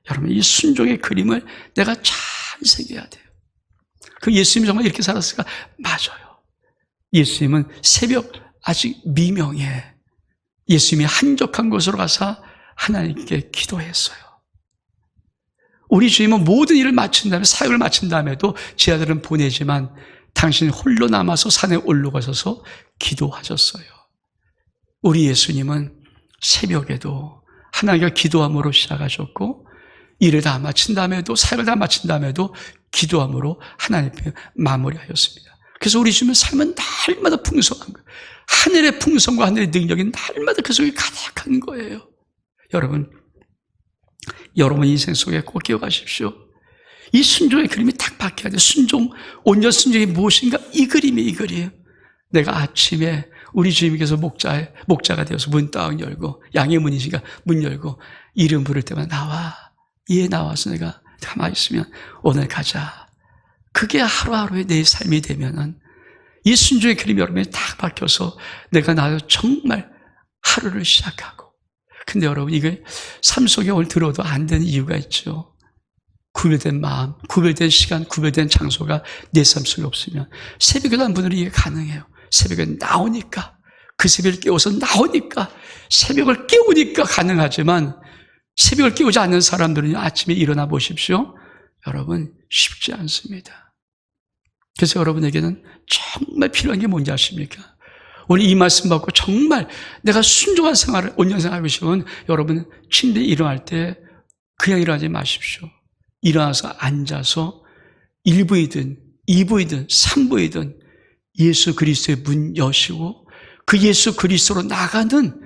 여러분 이 순종의 그림을 내가 잘 새겨야 돼요. 그 예수님이 정말 이렇게 살았을까? 맞아요. 예수님은 새벽 아직 미명에 예수님이 한적한 곳으로 가서 하나님께 기도했어요. 우리 주님은 모든 일을 마친 다음에 사역을 마친 다음에도 제 아들은 보내지만 당신이 홀로 남아서 산에 올라가셔서 기도하셨어요. 우리 예수님은 새벽에도 하나님과 기도함으로 시작하셨고 일을 다 마친 다음에도 사역을 다 마친 다음에도 기도함으로 하나님께 마무리하였습니다. 그래서 우리 주님의 삶은 날마다 풍성한 거예요. 하늘의 풍성과 하늘의 능력이 날마다 그 속에 가득한 거예요. 여러분 인생 속에 꼭 기억하십시오. 이 순종의 그림이 딱 박혀야 돼요. 온전 순종이 무엇인가? 이 그림이에요, 이 그림. 내가 아침에 우리 주님께서 목자가 되어서 문 딱 열고, 양의 문이시니까 문 열고, 이름 부를 때마다 나와. 나와서 내가 가만히 있으면 오늘 가자. 그게 하루하루의 내 삶이 되면은 이 순종의 그림이 여러분이 딱 박혀서 내가 나도 정말 하루를 시작하고. 근데 여러분, 이게 삶 속에 오늘 들어도 안 되는 이유가 있죠. 구별된 마음, 구별된 시간, 구별된 장소가 내 삶 속에 없으면. 새벽에 난 분들이 이게 가능해요. 새벽에 나오니까, 그 새벽을 깨워서 나오니까, 새벽을 깨우니까 가능하지만, 새벽을 깨우지 않는 사람들은 아침에 일어나 보십시오. 여러분, 쉽지 않습니다. 그래서 여러분에게는 정말 필요한 게 뭔지 아십니까? 오늘 이 말씀 받고 정말 내가 순종한 생활을 온전히 생활하고 싶으면 여러분 침대에 일어날 때 그냥 일어나지 마십시오. 일어나서 앉아서 1부이든 2부이든 3부이든 예수 그리스도의 문 여시고 그 예수 그리스도로 나가는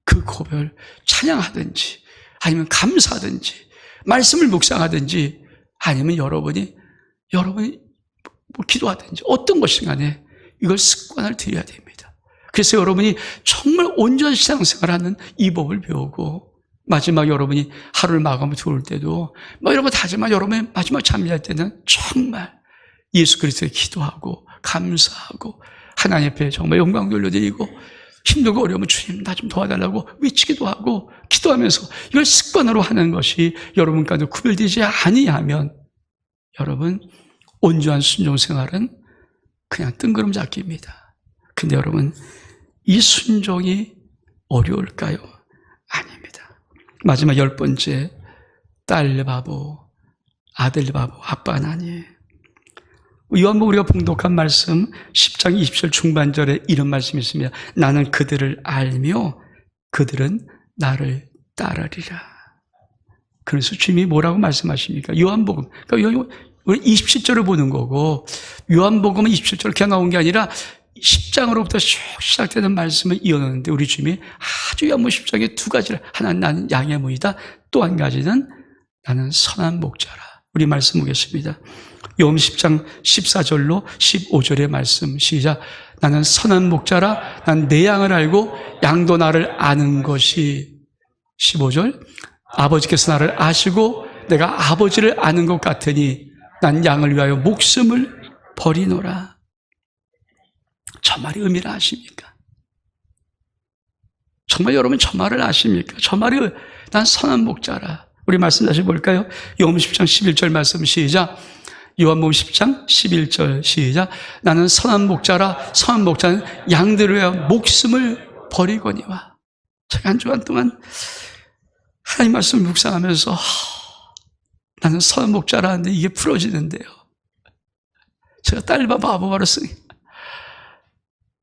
그 고백을 찬양하든지 아니면 감사하든지 말씀을 묵상하든지 아니면 여러분이 뭐 기도하든지 어떤 것이 간에 이걸 습관을 들여야 됩니다. 그래서 여러분이 정말 온전한 신앙생활하는 이 법을 배우고 마지막 여러분이 하루를 마감을 들어올 때도 뭐 여러분 다지만 여러분이 마지막 잠잘 때는 정말 예수 그리스도에 기도하고 감사하고 하나님 앞에 정말 영광 돌려드리고 힘들고 어려우면 주님 나 좀 도와달라고 외치기도 하고 기도하면서 이걸 습관으로 하는 것이 여러분과도 구별되지 아니하면 여러분 온전한 순종생활은 그냥 뜬구름 잡기입니다. 근데 여러분 이 순종이 어려울까요? 아닙니다. 마지막 10번째, 딸 바보, 아들 바보, 아빠는 아니에요. 요한복음 우리가 봉독한 말씀 10장 20절 중반절에 이런 말씀이 있습니다. 나는 그들을 알며 그들은 나를 따르리라. 그래서 주님이 뭐라고 말씀하십니까? 요한복음, 그러니까 우리 27절을 보는 거고 요한복음은 27절 그냥 나온 게 아니라 10장으로부터 쭉 시작되는 말씀을 이어놓는데 우리 주님이 아주 연문 10장에 두 가지를 하나는 나는 양의 무이다 또 한 가지는 나는 선한 목자라. 우리 말씀 보겠습니다. 요한 10장 14절로 15절의 말씀 시작. 나는 선한 목자라 난 내 양을 알고 양도 나를 아는 것이 15절 아버지께서 나를 아시고 내가 아버지를 아는 것 같으니 난 양을 위하여 목숨을 버리노라. 저 말의 의미를 아십니까? 정말 여러분 저 말을 아십니까? 저 말이 난 선한 목자라. 우리 말씀 다시 볼까요? 요한복음 10장 11절 말씀 시작. 요한복음 10장 11절 시작. 나는 선한 목자라 선한 목자는 양들을 위하여 목숨을 버리거니와. 제가 한 주간 동안 하나님 말씀을 묵상하면서 나는 선한 목자라는데 이게 풀어지는데요. 제가 딸 바보 아보바로 쓰니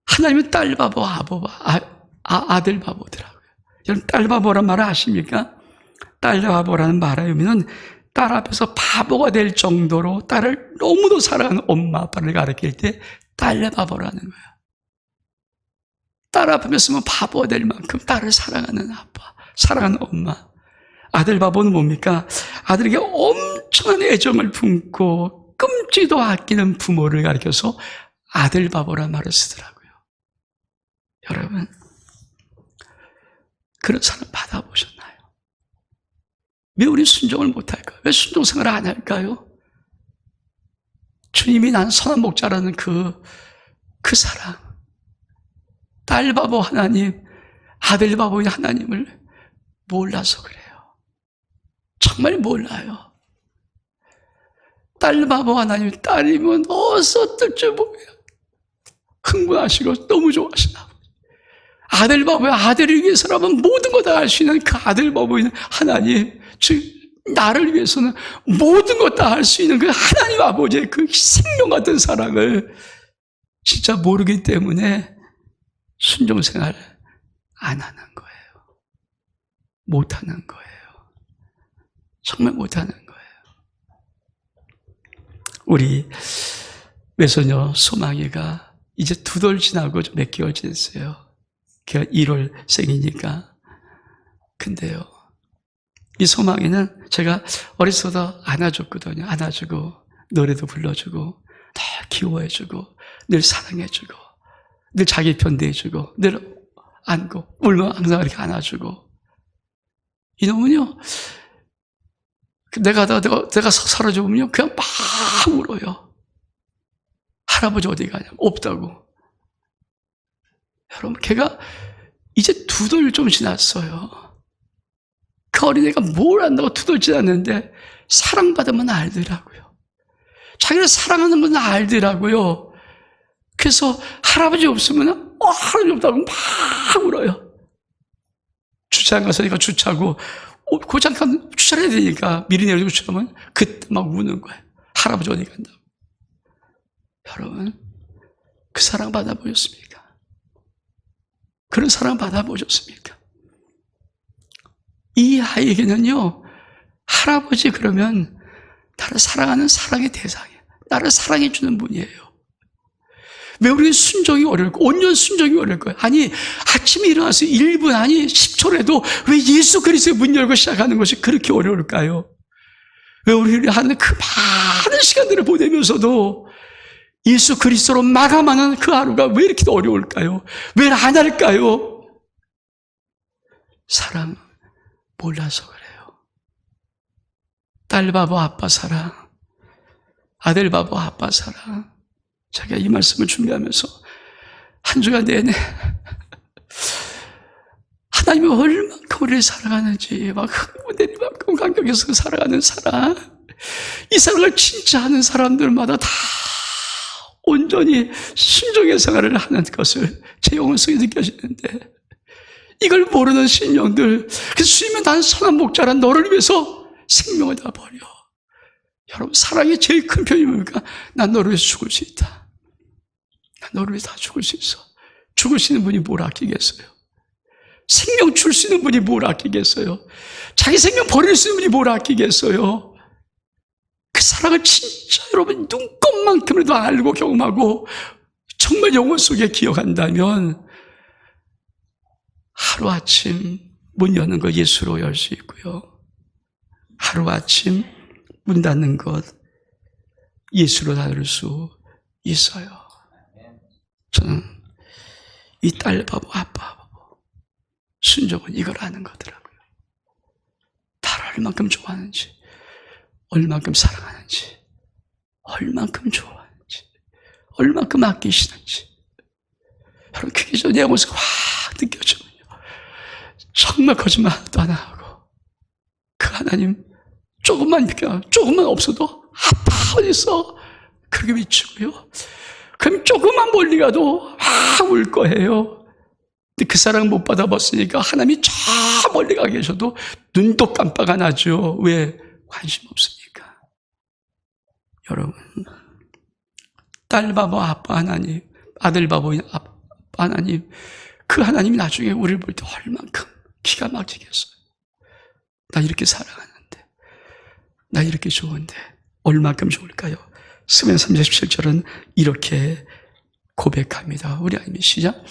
하나님은 딸 바보 아들 바보더라고요. 여러분 딸 바보란 말을 아십니까? 딸 바보라는 말의 의미는 딸 앞에서 바보가 될 정도로 딸을 너무도 사랑하는 엄마 아빠를 가르칠 때 딸 바보라는 거예요. 딸 앞에 있으면 바보가 될 만큼 딸을 사랑하는 아빠, 사랑하는 엄마. 아들 바보는 뭡니까? 아들에게 엄청난 애정을 품고 끔찍이도 아끼는 부모를 가르쳐서 아들 바보란 말을 쓰더라고요. 여러분, 그런 사람 받아보셨나요? 왜 우리 순종을 못할까요? 왜 순종생활을 안 할까요? 주님이 난 선한 목자라는 그 사랑, 딸 바보 하나님, 아들 바보인 하나님을 몰라서 그래요. 정말 몰라요. 딸 바보 하나님, 딸이면 어서 뜰 줄 모르요. 흥분하시고 너무 좋아하시나. 아들 바보야, 아들을 위해서라면 모든 거 다 할 수 있는 그 아들 바보인 하나님, 즉 나를 위해서는 모든 것 다 할 수 있는 그 하나님 아버지의 그 생명 같은 사랑을 진짜 모르기 때문에 순종생활 안 하는 거예요. 못하는 거예요. 정말 못하는 거예요. 우리 외손녀 소망이가 이제 2돌 지나고 몇 개월 지났어요. 걔가 1월생이니까. 근데요, 이 소망이는 제가 어렸을 때부터 안아줬거든요. 안아주고 노래도 불러주고 다 귀여워해주고 늘 사랑해주고 늘 자기 편 대해주고 늘 안고 울면 항상 이렇게 안아주고. 이놈은요, 내가 사라져 보면요 그냥 막 울어요. 할아버지 어디 가냐? 없다고. 여러분, 걔가 이제 2돌 좀 지났어요. 그 어린애가 뭘 안다고 2돌 지났는데 사랑받으면 알더라고요. 자기를 사랑하는 건 알더라고요. 그래서 할아버지 없으면 할아버지 없다고 막 울어요. 주차장 가서 내가 주차하고 고장 주차를 해야 되니까 미리 내려주고 주차하면 그때 막 우는 거예요. 할아버지 어디 간다고. 여러분, 그 사랑 받아보셨습니까? 그런 사랑 받아보셨습니까? 이 아이에게는요, 할아버지 그러면 나를 사랑하는 사랑의 대상이에요. 나를 사랑해주는 분이에요. 왜 우리는 순종이 어려울까? 온전 순종이 어려울까요? 아니, 아침에 일어나서 1분, 아니 10초라도 왜 예수 그리스도의 문 열고 시작하는 것이 그렇게 어려울까요? 왜 우리가 하는 그 많은 시간들을 보내면서도 예수 그리스도로 마감하는 그 하루가 왜 이렇게 어려울까요? 왜 안 할까요? 사랑 몰라서 그래요. 딸 바보 아빠 사랑, 아들 바보 아빠 사랑. 제가 이 말씀을 준비하면서 한 주간 내내 하나님이 얼만큼 우리를 사랑하는지 막 내리만큼 감격해서 살아가는 사랑, 이 사랑을 진짜 하는 사람들마다 다 온전히 순종의 생활을 하는 것을 제 영혼 속에 느껴지는데, 이걸 모르는 신령들, 그래서 주님은 나는 선한 목자란 너를 위해서 생명을 다 버려. 여러분, 사랑이 제일 큰 편이 뭡니까? 난 너를 위해서 죽을 수 있다. 난 너를 위해서 다 죽을 수 있어. 죽을 수 있는 분이 뭘 아끼겠어요? 생명 줄 수 있는 분이 뭘 아끼겠어요? 자기 생명 버릴 수 있는 분이 뭘 아끼겠어요? 그 사랑을 진짜 여러분 눈꼽만큼이라도 알고 경험하고 정말 영혼 속에 기억한다면 하루아침 문 여는 거 예수로 열 수 있고요. 하루아침 문 닫는 것 예수로 닫을 수 있어요. 저는 이 딸 바보 아빠 바보 순종은 이걸 아는 거더라고요. 나를 얼만큼 좋아하는지, 얼만큼 사랑하는지, 얼만큼 좋아하는지, 얼만큼 아끼시는지. 여러분, 그게 저 내 모습이 확 느껴지면요, 정말 거짓말 하나도 안 하고 그 하나님 조금만 믿겨, 조금만 없어도 아빠 어딨어? 그렇게 미치고요. 그럼 조금만 멀리 가도 막 울 거예요. 근데 그 사랑을 못 받아봤으니까 하나님이 저 멀리 가 계셔도 눈도 깜빡 안 하죠. 왜? 관심 없으니까. 여러분, 딸 바보 아빠 하나님, 아들 바보 아빠 하나님, 그 하나님이 나중에 우리를 볼 때 얼만큼 기가 막히겠어요. 나 이렇게 사랑하는데, 나 이렇게 좋은데 얼만큼 좋을까요?詩편 37절은 이렇게 고백합니다. 우리 하나님 시작.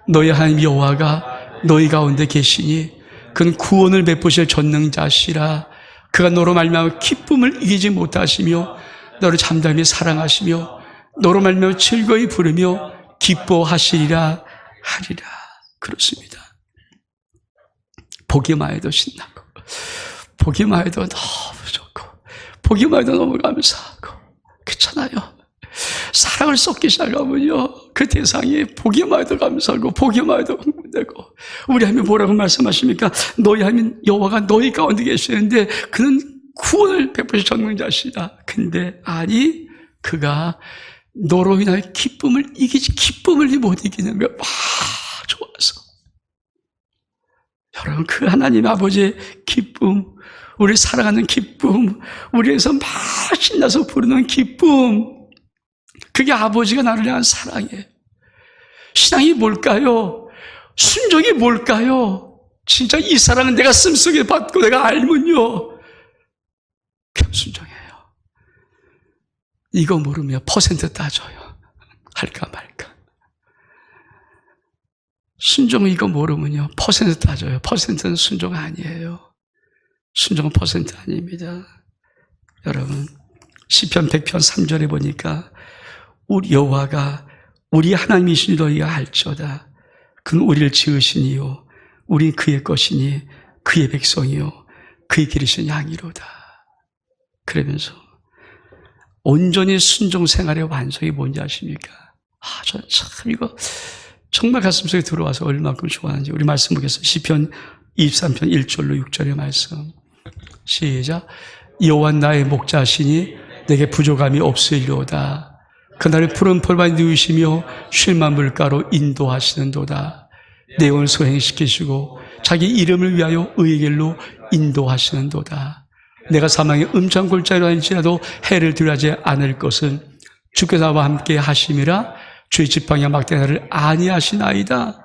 너희 하나님 여호와가 너희 가운데 계시니 그는 구원을 베푸실 전능자시라. 그가 너로 말미암아 기쁨을 이기지 못하시며 너를 잠잠히 사랑하시며 너로 말미암아 즐거이 부르며 기뻐하시리라 하리라. 그렇습니다. 보기만 해도 신나고, 보기만 해도 너무 좋고, 보기만 해도 너무 감사하고, 그렇잖아요. 사랑을 쏟기 시작하면요, 그 대상이 보기만 해도 감사하고 보기만 해도 흥분되고. 우리 하나님 뭐라고 말씀하십니까? 너희 하나님 여호와가 너희 가운데 계시는데 그는 구원을 베푸실 전능자시다. 근데 아니, 그가 너로 인하여 기쁨을 못 이기는 거야. 막 좋아서. 여러분, 그 하나님 아버지의 기쁨, 우리 사랑하는 기쁨, 우리에서 막 신나서 부르는 기쁨, 그게 아버지가 나를 향한 사랑이에요. 신앙이 뭘까요? 순종이 뭘까요? 진짜 이 사랑은 내가 씀속에 받고 내가 알면요, 그냥 순종해요. 이거 모르면 퍼센트 따져요. 할까 말까. 순종 이거 모르면요, 퍼센트 따져요. 퍼센트는 순종 아니에요. 순종은 퍼센트 아닙니다. 여러분, 시편 100편 3절에 보니까 우리 여호와가 우리 하나님이신 너희가 알지어다. 그는 우리를 지으시니요 우리 그의 것이니 그의 백성이요 그의 기르신 양이로다. 그러면서 온전히 순종 생활의 완성이 뭔지 아십니까? 저는 참 이거 정말 가슴속에 들어와서 얼마큼 좋아하는지 우리 말씀 보겠습니다. 시편 23편 1절로 6절의 말씀. 시작. 여호와 나의 목자시니 내게 부족함이 없으리로다. 그날의 푸른 풀밭에 누우시며 쉴만 물가로 인도하시는도다. 내 영을 소행시키시고 자기 이름을 위하여 의의 길로 인도하시는도다. 내가 사망의 음장 골짜기로 할지라도 해를 두려워하지 않을 것은 주께서 나와 함께 하심이라. 주의 지팡이와 막대 나를 안위하시나이다.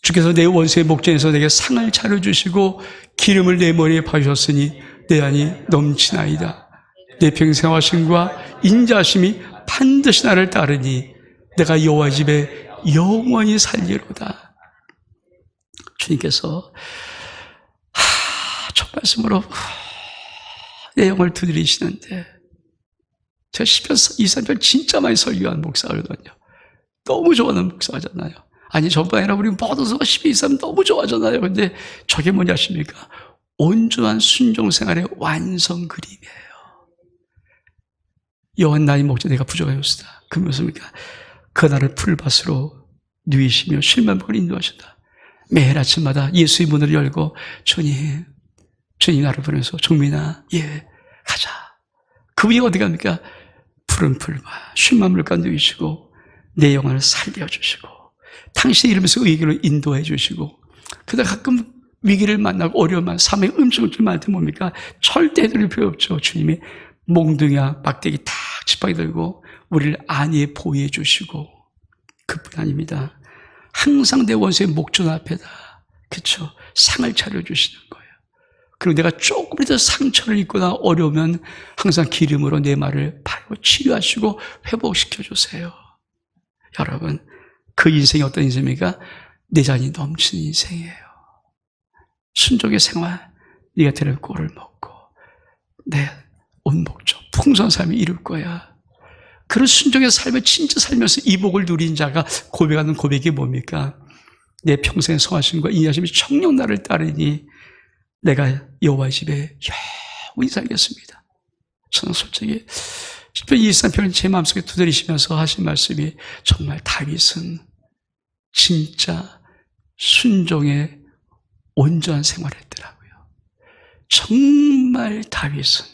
주께서 내 원수의 목전에서 내게 상을 차려주시고 기름을 내 머리에 바르셨으니 내 안이 넘치나이다. 내 평생 하심과 인자하심이 반드시 나를 따르니 내가 여호와 집에 영원히 살리로다. 주님께서 첫 말씀으로 내 영을 두드리시는데, 제가 시편 23편 진짜 많이 설교한 목사거든요. 너무 좋아하는 목사잖아요. 아니, 저뿐 아니라 우리 모든 성도가 12.23 너무 좋아하잖아요. 근데 저게 뭐냐 하십니까? 온전한 순종 생활의 완성 그림이에요. 여호와 나의 목자 내가 부족하였으다. 그 무엇입니까? 그날을 풀밭으로 누이시며 쉴만 먹을 인도하신다. 매일 아침마다 예수의 문을 열고 주님 나를 부르면서 종민아, 예, 가자. 그분이 어디 갑니까? 푸른 풀밭 쉴만 물가 누이시고 내 영혼을 살려주시고 당신의 이름에서 의기로 인도해 주시고, 그러다 가끔 위기를 만나고 어려움만 삶의 음식을 만날 때 뭡니까? 절대 해드릴 필요 없죠. 주님이 몽둥이와 막대기 탁 지팡이 들고 우리를 안위에 보호해 주시고, 그뿐 아닙니다. 항상 내 원수의 목전 앞에다, 그렇죠? 상을 차려주시는 거예요. 그리고 내가 조금이라도 상처를 입거나 어려우면 항상 기름으로 내 말을 바로 치유하시고 회복시켜 주세요. 여러분, 그 인생이 어떤 인생입니까? 내 잔이 넘치는 인생이에요. 순종의 생활, 네가 들을 꼴을 먹고 내 온 목적 풍성한 삶을 이룰 거야. 그런 순종의 삶을 진짜 살면서 이 복을 누린 자가 고백하는 고백이 뭡니까? 내 평생의 성하심과 인하심이 청령 나를 따르니 내가 여호와의 집에 영원히 살겠습니다. 저는 솔직히 시편 23편을 제 마음속에 두드리시면서 하신 말씀이, 정말 다윗은 진짜 순종의 온전한 생활을 했더라고요. 정말 다윗은,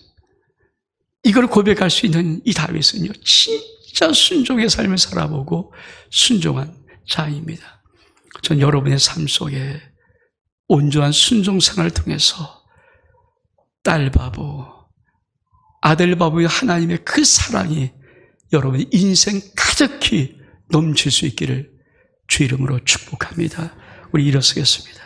이걸 고백할 수 있는 이 다윗은요, 진짜 순종의 삶을 살아보고 순종한 자입니다. 전 여러분의 삶 속에 온전한 순종 생활을 통해서 딸 바보, 아들 바보의 하나님의 그 사랑이 여러분의 인생 가득히 넘칠 수 있기를 주 이름으로 축복합니다. 우리 일어서겠습니다.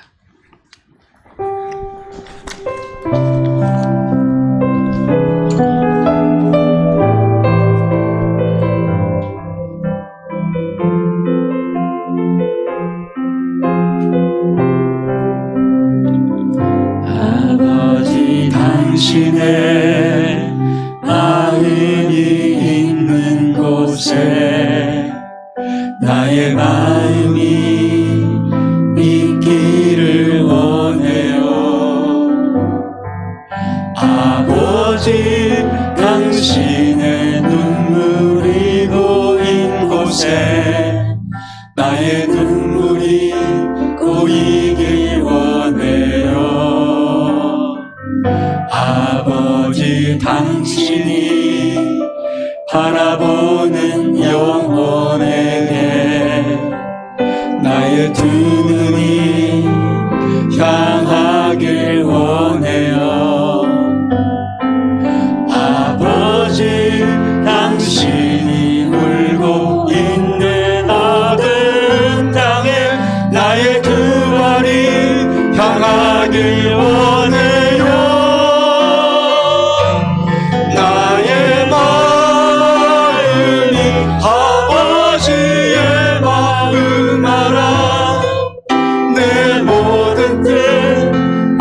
아버지, 당신의 마음이 있는 곳에 나의 마음이 있기를 원해요. 아버지, 당신의 눈물이 고인 곳에 나의 눈물이 고이길 원해요. 아버지, 당신이 바라보는 영혼에게 나의 두 눈이 향하길 원해요. 아버지, 당신이 울고 있는 어두운 땅에 나의 두 발이 향하길 원해요. 나의 마음이 아버지의 마음 알아. 내 모든 뜻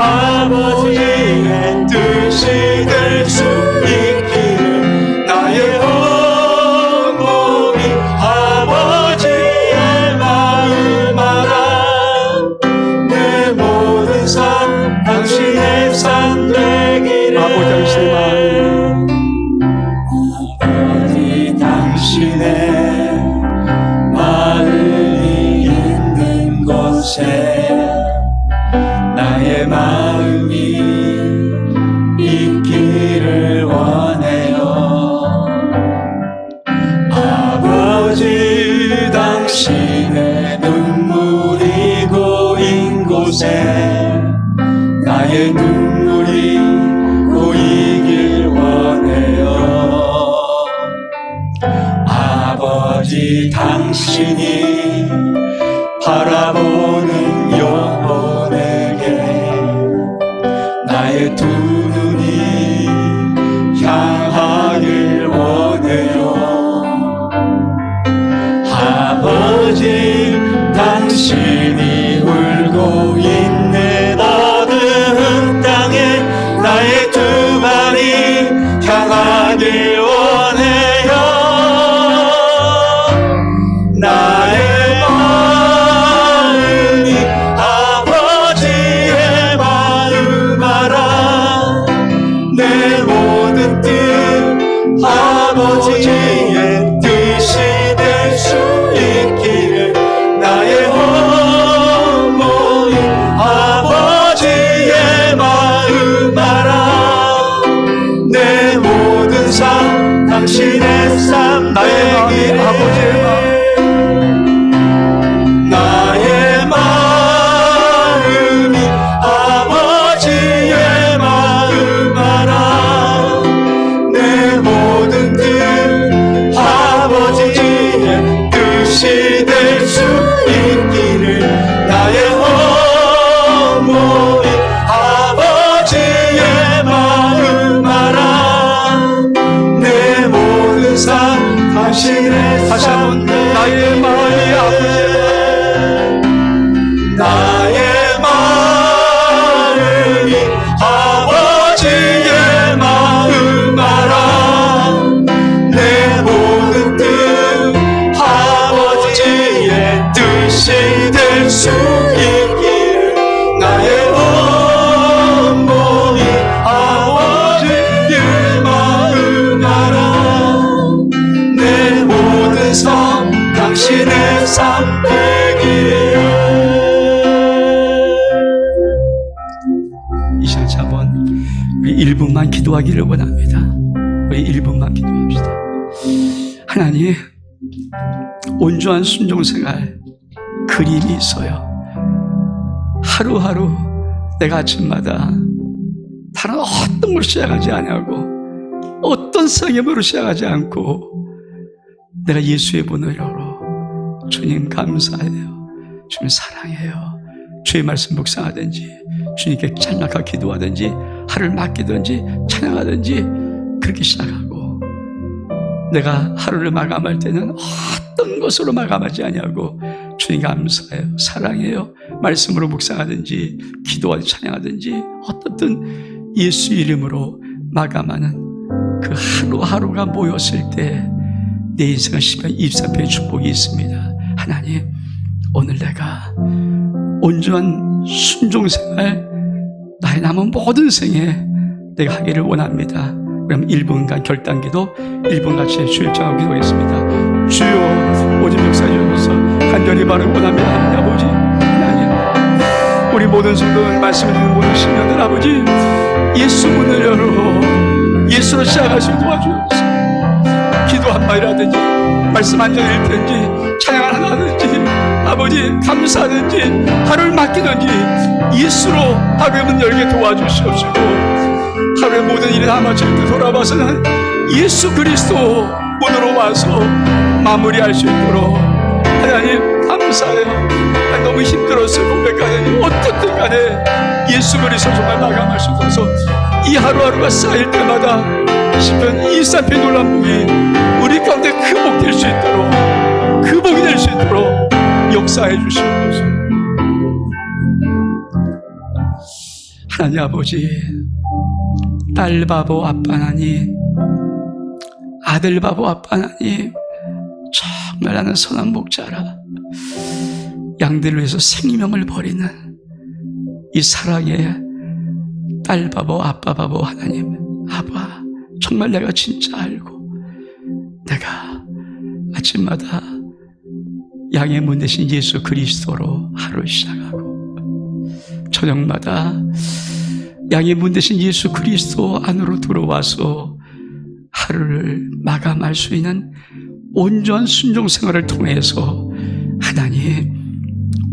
아버지의 뜻이 될 수 있기를. 나의 온몸이 아버지의 마음 알아. 내 모든 삶 당신의 삶 되기를. 아버지, 당신의 마음, 아버지, 당신의 마음이 있는 나의 눈물이 고이길 원해요. 아버지 당신이 바라보는 영혼에게 나의 두 눈이 향하길 원해요. 아버지 당신이 울고 있는 어두운 땅에 나의 두 발이 향하길 원해요. 나의 마음이 아버지의 마음 알아. 내 모든 뜻 아버지의 뜻이 될 수 있기를 나의 온몸이 아버지의 마음 알아. 내 모든 삶 당신의 삶 나의 마음이 아버지의 마음, 나의 마음이 아버지의 마음 알아. 내 모든 뜻 아버지의 뜻이 될 수 있기를 나의 온몸이 아버지의 마음 알아. 내 모든 삶 당신의 다시 한번 나의 마음이 아버지의 나의 마음이 아버지의 마음 알아. 내 모든 뜻 아버지의 뜻이 될 수 있기를 나의 온몸이 아버지의 마음 알아. 내 모든 삶 당신의 삶 되기를. 이 시간 한번 우리 1분만 기도하기를 원합니다. 우리 1분만 기도합시다. 하나님, 온전한 순종생활 그림이 있어요. 하루하루 내가 아침마다 다른 어떤 걸 시작하지 않고 어떤 상임으로 시작하지 않고 내가 예수의 번호로 주님 감사해요, 주님 사랑해요, 주의 말씀 묵상하든지 주님께 찬양하고 기도하든지 하루를 맡기든지 찬양하든지 그렇게 시작하고, 내가 하루를 마감할 때는 어떤 것으로 마감하지 아니하고 주님 감사해요, 사랑해요, 말씀으로 묵상하든지 기도하든지 찬양하든지 어떻든 예수 이름으로 마감하는 그 하루하루가 모였을 때 내 인생은 시편 24편의 축복이 있습니다. 하나님, 오늘 내가 온전한 순종생활 나의 남은 모든 생에 내가 하기를 원합니다. 그럼 1분간 결단기도 1분 같이 주의 입장하고 기도하겠습니다. 주여, 오직 역사해 주셔서 간절히 바라고 원합니다. 하나님 아버지, 하나님, 우리 모든 성도들 말씀을 듣는 모든 신령들 아버지, 예수 문을 열어 예수로 시작할 수 있도록 도와주옵소서. 기도 한마디라든지 말씀 한 절 읽든지 찬양 하나 하든지 아버지 감사하든지 하루를 맡기든지 예수로 하루의 문 열게 도와주시옵시고, 하루의 모든 일을 다 마칠 때 돌아봐서는 예수 그리스도 문으로 와서 마무리할 수 있도록 하나님 감사해요. 너무 힘들었어요. 고백하니 어떻든 간에 예수 그리스도 정말 마감할 수 있어서 이 하루하루가 쌓일 때마다 시편 24편 놀란 복이 우리 가운데 그 복 될 수 있도록, 그 복이 될 수 있도록 역사해 주시옵소서. 하나님 아버지, 딸 바보 아빠 하나님, 아들 바보 아빠 하나님, 정말 나는 선한 목자라 양들을 위해서 생명을 버리는 이 사랑의 딸 바보 아빠 바보 하나님, 아빠 정말 내가 진짜 알고 내가 아침마다 양의 문 대신 예수 그리스도로 하루를 시작하고 저녁마다 양의 문 대신 예수 그리스도 안으로 들어와서 하루를 마감할 수 있는 온전한 순종생활을 통해서 하나님,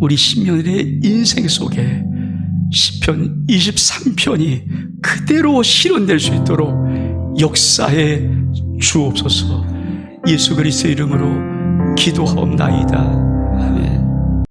우리 신명들의 인생 속에 시편 23편이 그대로 실현될 수 있도록 역사에 주옵소서. 예수 그리스도의 이름으로 기도하옵나이다.